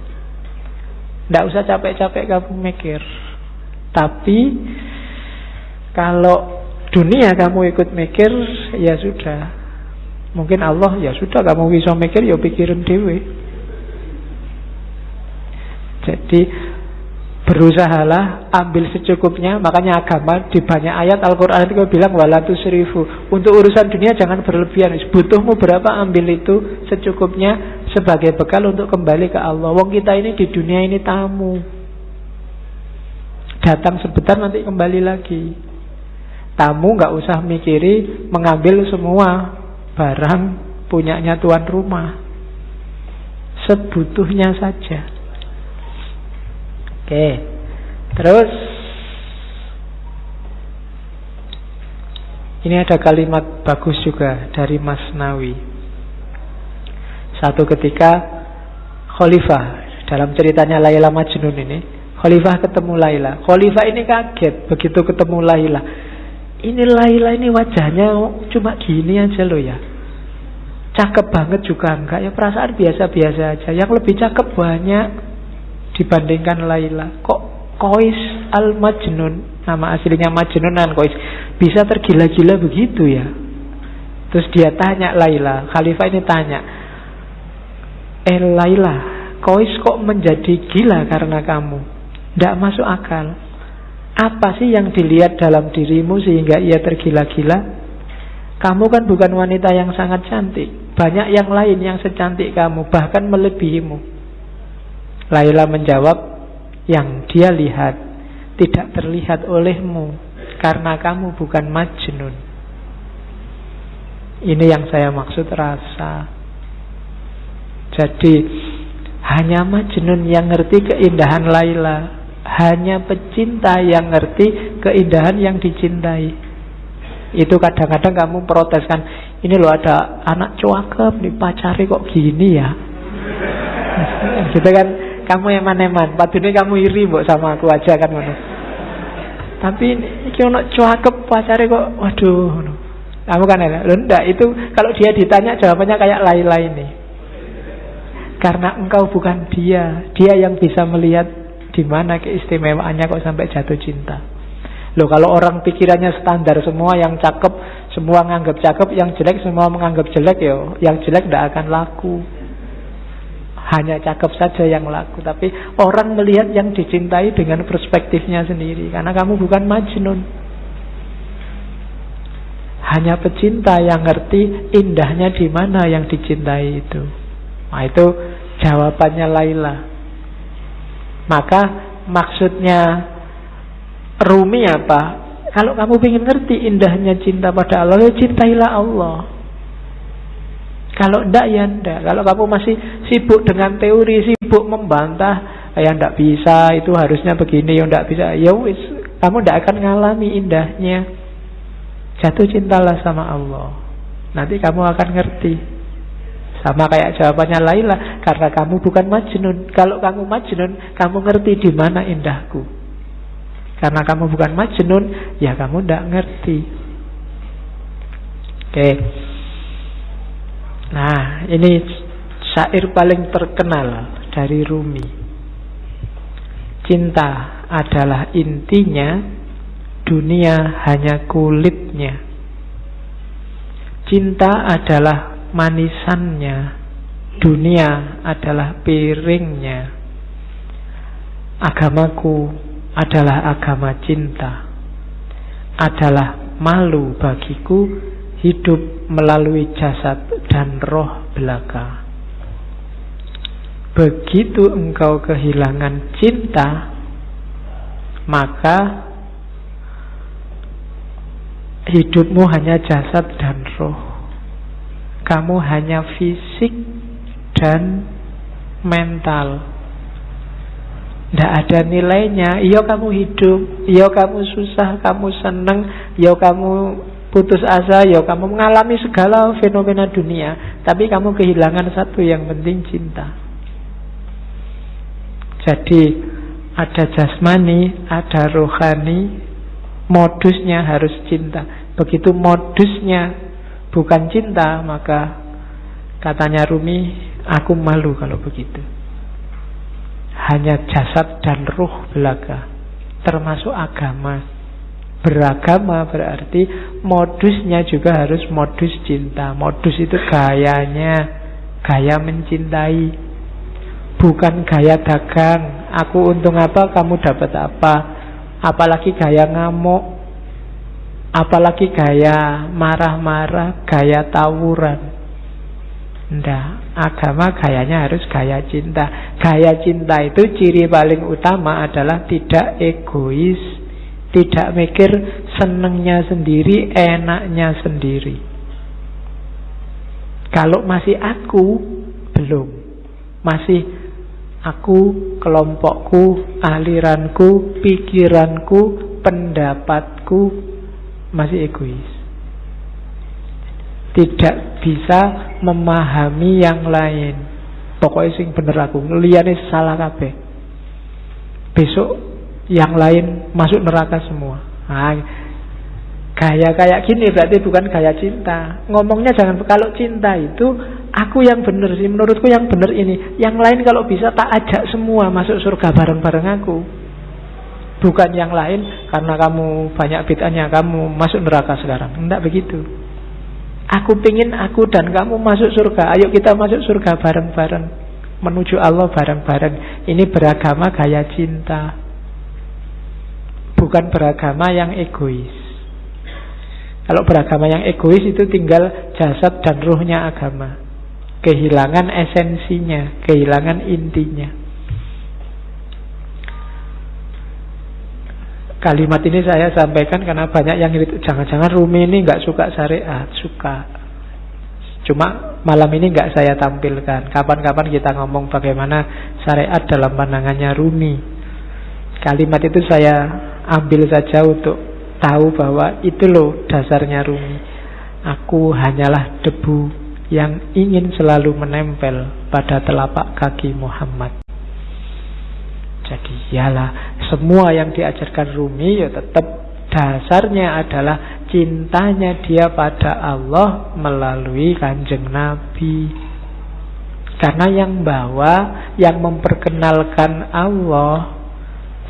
Nggak usah capek-capek kamu mikir. Tapi kalau dunia kamu ikut mikir, ya sudah. Mungkin Allah, ya sudah kamu bisa mikir, ya pikirin dewe. Jadi berusahalah ambil secukupnya. Makanya agama di banyak ayat Al-Quran itu bilang wala tusrifu. Untuk urusan dunia jangan berlebihan. Butuhmu berapa, ambil itu secukupnya sebagai bekal untuk kembali ke Allah. Wong kita ini di dunia ini tamu, datang sebentar nanti kembali lagi. Tamu gak usah mikiri mengambil semua barang punyanya tuan rumah, sebutuhnya saja. Oke, terus ini ada kalimat bagus juga dari Masnawi. Satu ketika Khalifah, dalam ceritanya Laila Majnun ini, Khalifah ketemu Laila. Khalifah ini kaget begitu ketemu Laila. Ini Laila ini wajahnya cuma gini aja loh ya. Cakep banget juga enggak ya, perasaan biasa-biasa aja. Yang lebih cakep banyak dibandingkan Laila. Kok Qais Al-Majnun, nama aslinya Majnunan Qais, bisa tergila-gila begitu ya? Terus dia tanya Laila, Khalifah ini tanya, Laila, Qais kok menjadi gila karena kamu? Tidak masuk akal. Apa sih yang dilihat dalam dirimu sehingga ia tergila-gila? Kamu kan bukan wanita yang sangat cantik. Banyak yang lain yang secantik kamu, bahkan melebihimu. Laila menjawab, yang dia lihat tidak terlihat olehmu, karena kamu bukan Majnun. Ini yang saya maksud rasa. Jadi hanya Majnun yang ngerti keindahan Laila. Hanya pecinta yang ngerti keindahan yang dicintai. Itu kadang-kadang kamu proteskan, ini loh ada anak cakep nih, pacari kok gini ya. Gitu kan, kamu eman-eman, padahal kamu iri mbok sama aku aja kan ngono. Tapi iki ono cakep pacari kok, waduh. Kamu kan lho ndak, itu kalau dia ditanya jawabannya kayak Laila ini. Karena engkau bukan dia, dia yang bisa melihat di mana keistimewaannya kok sampai jatuh cinta. Loh, kalau orang pikirannya standar, semua yang cakep semua menganggap cakep, yang jelek semua menganggap jelek, ya yang jelek tidak akan laku. Hanya cakep saja yang laku. Tapi orang melihat yang dicintai dengan perspektifnya sendiri. Karena kamu bukan Majnun. Hanya pecinta yang ngerti indahnya di mana yang dicintai itu. Nah, itu jawabannya Laila. Maka maksudnya Rumi apa? Kalau kamu ingin ngerti indahnya cinta pada Allah, ya cintailah Allah. Kalau enggak, ya enggak. Kalau kamu masih sibuk dengan teori, sibuk membantah, ya enggak bisa, itu harusnya begini, ya enggak bisa, ya wis, kamu enggak akan ngalami indahnya. Jatuh cintalah sama Allah, nanti kamu akan ngerti. Sama kayak jawabannya Laila, karena kamu bukan Majnun. Kalau kamu Majnun, kamu ngerti di mana indahku. Karena kamu bukan Majnun, ya kamu tidak ngerti. Oke. Nah, ini syair paling terkenal dari Rumi. Cinta adalah intinya, dunia hanya kulitnya. Cinta adalah manisannya, dunia adalah piringnya. agamaku adalah agama cinta, adalah malu bagiku hidup melalui jasad dan roh belaka. Begitu engkau kehilangan cinta, maka hidupmu hanya jasad dan roh. Kamu hanya fisik dan mental. Tidak ada nilainya. Iya kamu hidup, iya kamu susah, kamu seneng, iya kamu putus asa, iya kamu mengalami segala fenomena dunia, tapi kamu kehilangan satu yang penting, cinta. Jadi ada jasmani, ada rohani. Modusnya harus cinta. Begitu modusnya bukan cinta, maka katanya Rumi, aku malu kalau begitu. Hanya jasad dan ruh belaka, termasuk agama. Beragama berarti modusnya juga harus modus cinta. Modus itu gayanya, gaya mencintai, bukan gaya dagang. Aku untung apa, kamu dapat apa. Apalagi gaya ngamuk, apalagi gaya marah-marah, gaya tawuran. Nggak, agama gayanya harus gaya cinta. Gaya cinta itu ciri paling utama adalah tidak egois, tidak mikir senengnya sendiri, enaknya sendiri. Kalau masih aku, belum. Masih aku, kelompokku, aliranku, pikiranku, pendapatku, masih egois. Tidak bisa memahami yang lain. Pokoknya sing bener aku, liyane salah kabeh. Besok yang lain masuk neraka semua. Nah, gaya kayak gini berarti bukan gaya cinta. Ngomongnya jangan, kalau cinta itu aku yang bener sih, menurutku yang bener ini. Yang lain kalau bisa tak ajak semua masuk surga bareng-bareng aku. Bukan yang lain, karena kamu banyak bid'ahnya kamu masuk neraka sekarang. Enggak begitu. Aku pingin aku dan kamu masuk surga. Ayo kita masuk surga bareng-bareng, menuju Allah bareng-bareng. Ini beragama gaya cinta, bukan beragama yang egois. Kalau beragama yang egois itu tinggal jasad dan ruhnya agama. Kehilangan esensinya, kehilangan intinya. Kalimat ini saya sampaikan karena banyak yang jangan-jangan Rumi ini nggak suka syariat. Suka, cuma malam ini nggak saya tampilkan. Kapan-kapan kita ngomong bagaimana syariat dalam pandangannya Rumi. Kalimat itu saya ambil saja untuk tahu bahwa itu loh dasarnya Rumi. Aku hanyalah debu yang ingin selalu menempel pada telapak kaki Muhammad. Jadi yalah, semua yang diajarkan Rumi ya tetap dasarnya adalah cintanya dia pada Allah melalui Kanjeng Nabi. Karena yang bawa, yang memperkenalkan Allah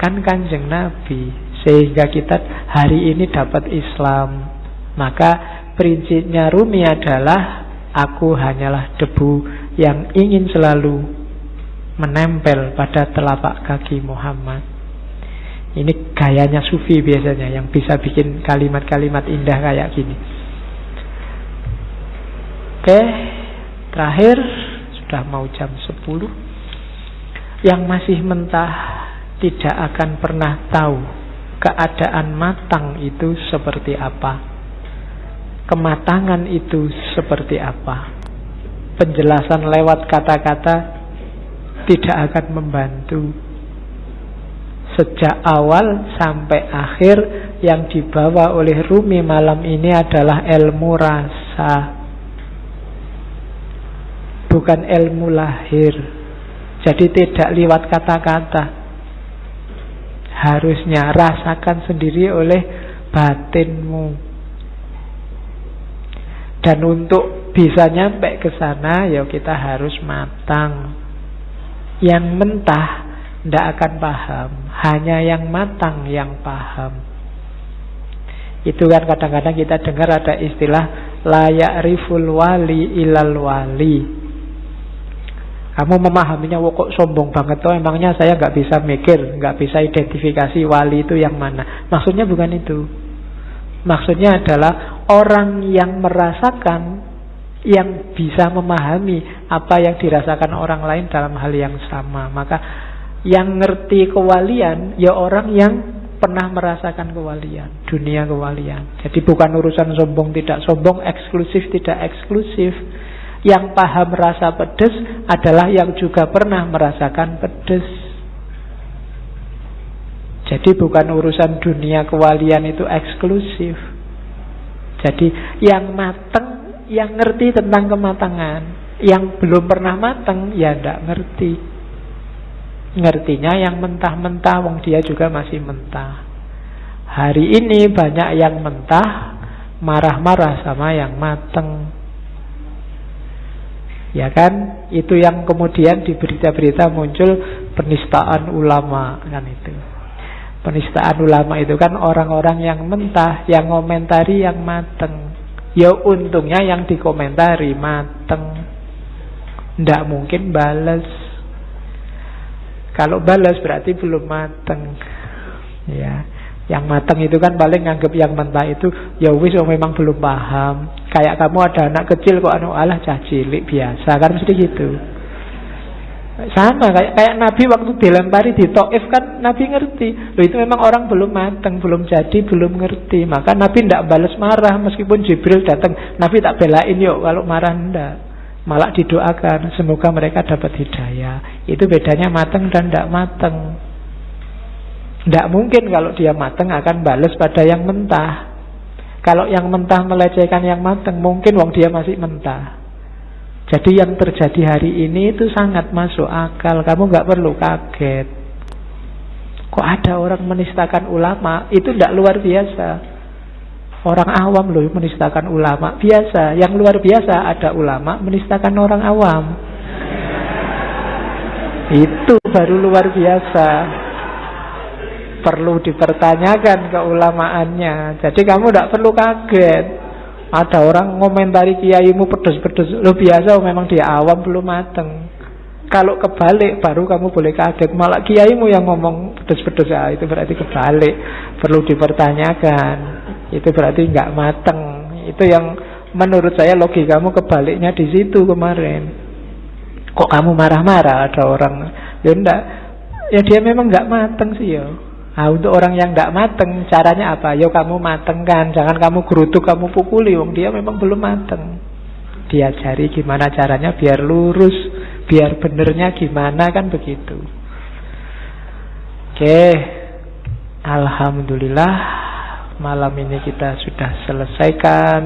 kan Kanjeng Nabi. Sehingga kita hari ini dapat Islam. Maka prinsipnya Rumi adalah aku hanyalah debu yang ingin selalu menempel pada telapak kaki Muhammad. Ini gayanya sufi biasanya, yang bisa bikin kalimat-kalimat indah kayak gini. Oke, terakhir sudah mau jam 10. Yang masih mentah tidak akan pernah tahu keadaan matang itu seperti apa, kematangan itu seperti apa. Penjelasan lewat kata-kata tidak akan membantu. Sejak awal sampai akhir yang dibawa oleh Rumi malam ini adalah ilmu rasa, bukan ilmu lahir. Jadi tidak lewat kata-kata, harusnya rasakan sendiri oleh batinmu. Dan untuk bisa nyampe ke sana, ya kita harus matang. Yang mentah tidak akan paham, hanya yang matang yang paham. Itu kan kadang-kadang kita dengar ada istilah la ya'riful wali ilal wali. Kamu memahaminya, kok sombong banget toh, emangnya saya nggak bisa mikir, nggak bisa identifikasi wali itu yang mana. Maksudnya bukan itu. Maksudnya adalah orang yang merasakan, yang bisa memahami apa yang dirasakan orang lain dalam hal yang sama. Maka yang ngerti kewalian ya orang yang pernah merasakan kewalian, dunia kewalian. Jadi bukan urusan sombong tidak sombong, eksklusif tidak eksklusif. Yang paham rasa pedes adalah yang juga pernah merasakan pedes. Jadi bukan urusan dunia kewalian itu eksklusif. Jadi yang mateng, yang ngerti tentang kematangan. Yang belum pernah mateng ya tidak ngerti. Ngertinya yang mentah-mentah, wong dia juga masih mentah. Hari ini banyak yang mentah, marah-marah sama yang mateng. Ya kan, itu yang kemudian di berita-berita muncul penistaan ulama kan itu. Penistaan ulama itu kan orang-orang yang mentah, yang ngomentari yang mateng. Ya untungnya yang dikomentari mateng, ndak mungkin bales. Kalau bales berarti belum mateng. Ya, yang mateng itu kan paling nganggep yang mentah itu ya wis memang belum paham. Kayak kamu ada anak kecil kok alah cah cilik biasa kan mesti gitu. Sama kayak Nabi waktu dilempari di Taif kan Nabi ngerti. Loh itu memang orang belum mateng, belum jadi, belum ngerti. Maka Nabi tidak balas marah meskipun Jibril datang. Nabi tak belain yuk kalau marah ndak. Malah didoakan semoga mereka dapat hidayah. Itu bedanya mateng dan tidak mateng. Tidak mungkin kalau dia mateng akan balas pada yang mentah. Kalau yang mentah melecehkan yang mateng, mungkin wong dia masih mentah. Jadi yang terjadi hari ini itu sangat masuk akal. Kamu nggak perlu kaget. Kok ada orang menistakan ulama? Itu tidak luar biasa. Orang awam loh menistakan ulama biasa. Yang luar biasa ada ulama menistakan orang awam. Itu baru luar biasa. Perlu dipertanyakan keulamaannya. Jadi kamu tidak perlu kaget. Ada orang ngomentari kiaimu pedes-pedes. Lo biasa memang dia awam belum mateng. Kalau kebalik baru kamu boleh kaget. Malah kiaimu yang ngomong pedes-pedes ya, itu berarti kebalik. Perlu dipertanyakan. Itu berarti nggak mateng. Itu yang menurut saya logikamu kebaliknya di situ kemarin. Kok kamu marah-marah ada orang? Ya enggak. Ya dia memang nggak mateng sih ya. Nah, untuk orang yang tidak mateng, caranya apa? Ya kamu matengkan, jangan kamu gerutuk, kamu pukuli. Wong dia memang belum mateng. Diajari gimana caranya biar lurus, biar benernya gimana, kan begitu. Oke, alhamdulillah malam ini kita sudah selesaikan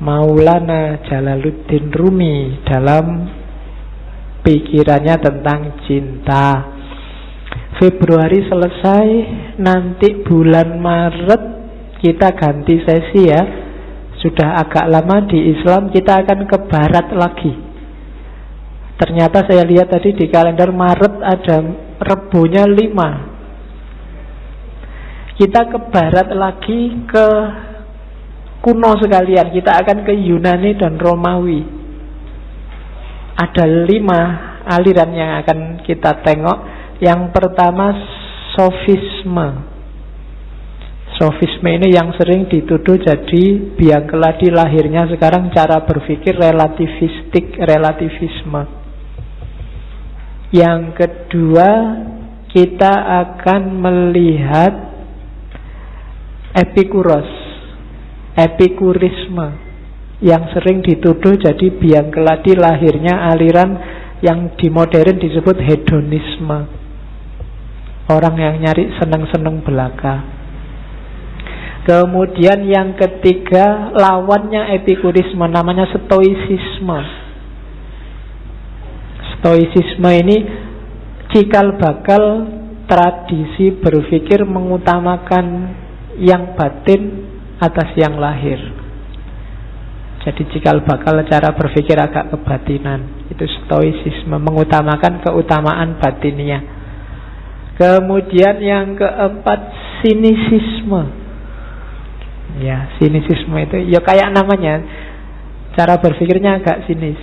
Maulana Jalaluddin Rumi dalam pikirannya tentang cinta. Februari selesai, nanti bulan Maret kita ganti sesi ya. Sudah agak lama di Islam, kita akan ke barat lagi. Ternyata saya lihat tadi di kalender Maret ada Rebonya 5. Kita ke barat lagi, ke kuno sekalian. Kita akan ke Yunani dan Romawi. Ada 5 aliran yang akan kita tengok. Yang pertama sofisme. Sofisme ini yang sering dituduh jadi biang keladi lahirnya sekarang cara berpikir relativistik, relativisme. Yang kedua kita akan melihat Epikuros, epikurisme, yang sering dituduh jadi biang keladi lahirnya aliran yang di modern disebut hedonisme. Orang yang nyari seneng-seneng belaka. Kemudian yang ketiga lawannya epikurisme, namanya stoicisme. Stoicisme ini cikal bakal tradisi berpikir mengutamakan yang batin atas yang lahir. Jadi cikal bakal cara berpikir agak kebatinan. Itu stoicisme, mengutamakan keutamaan batinnya. Kemudian yang keempat sinisisme. Ya, sinisisme itu ya kayak namanya, cara berpikirnya agak sinis.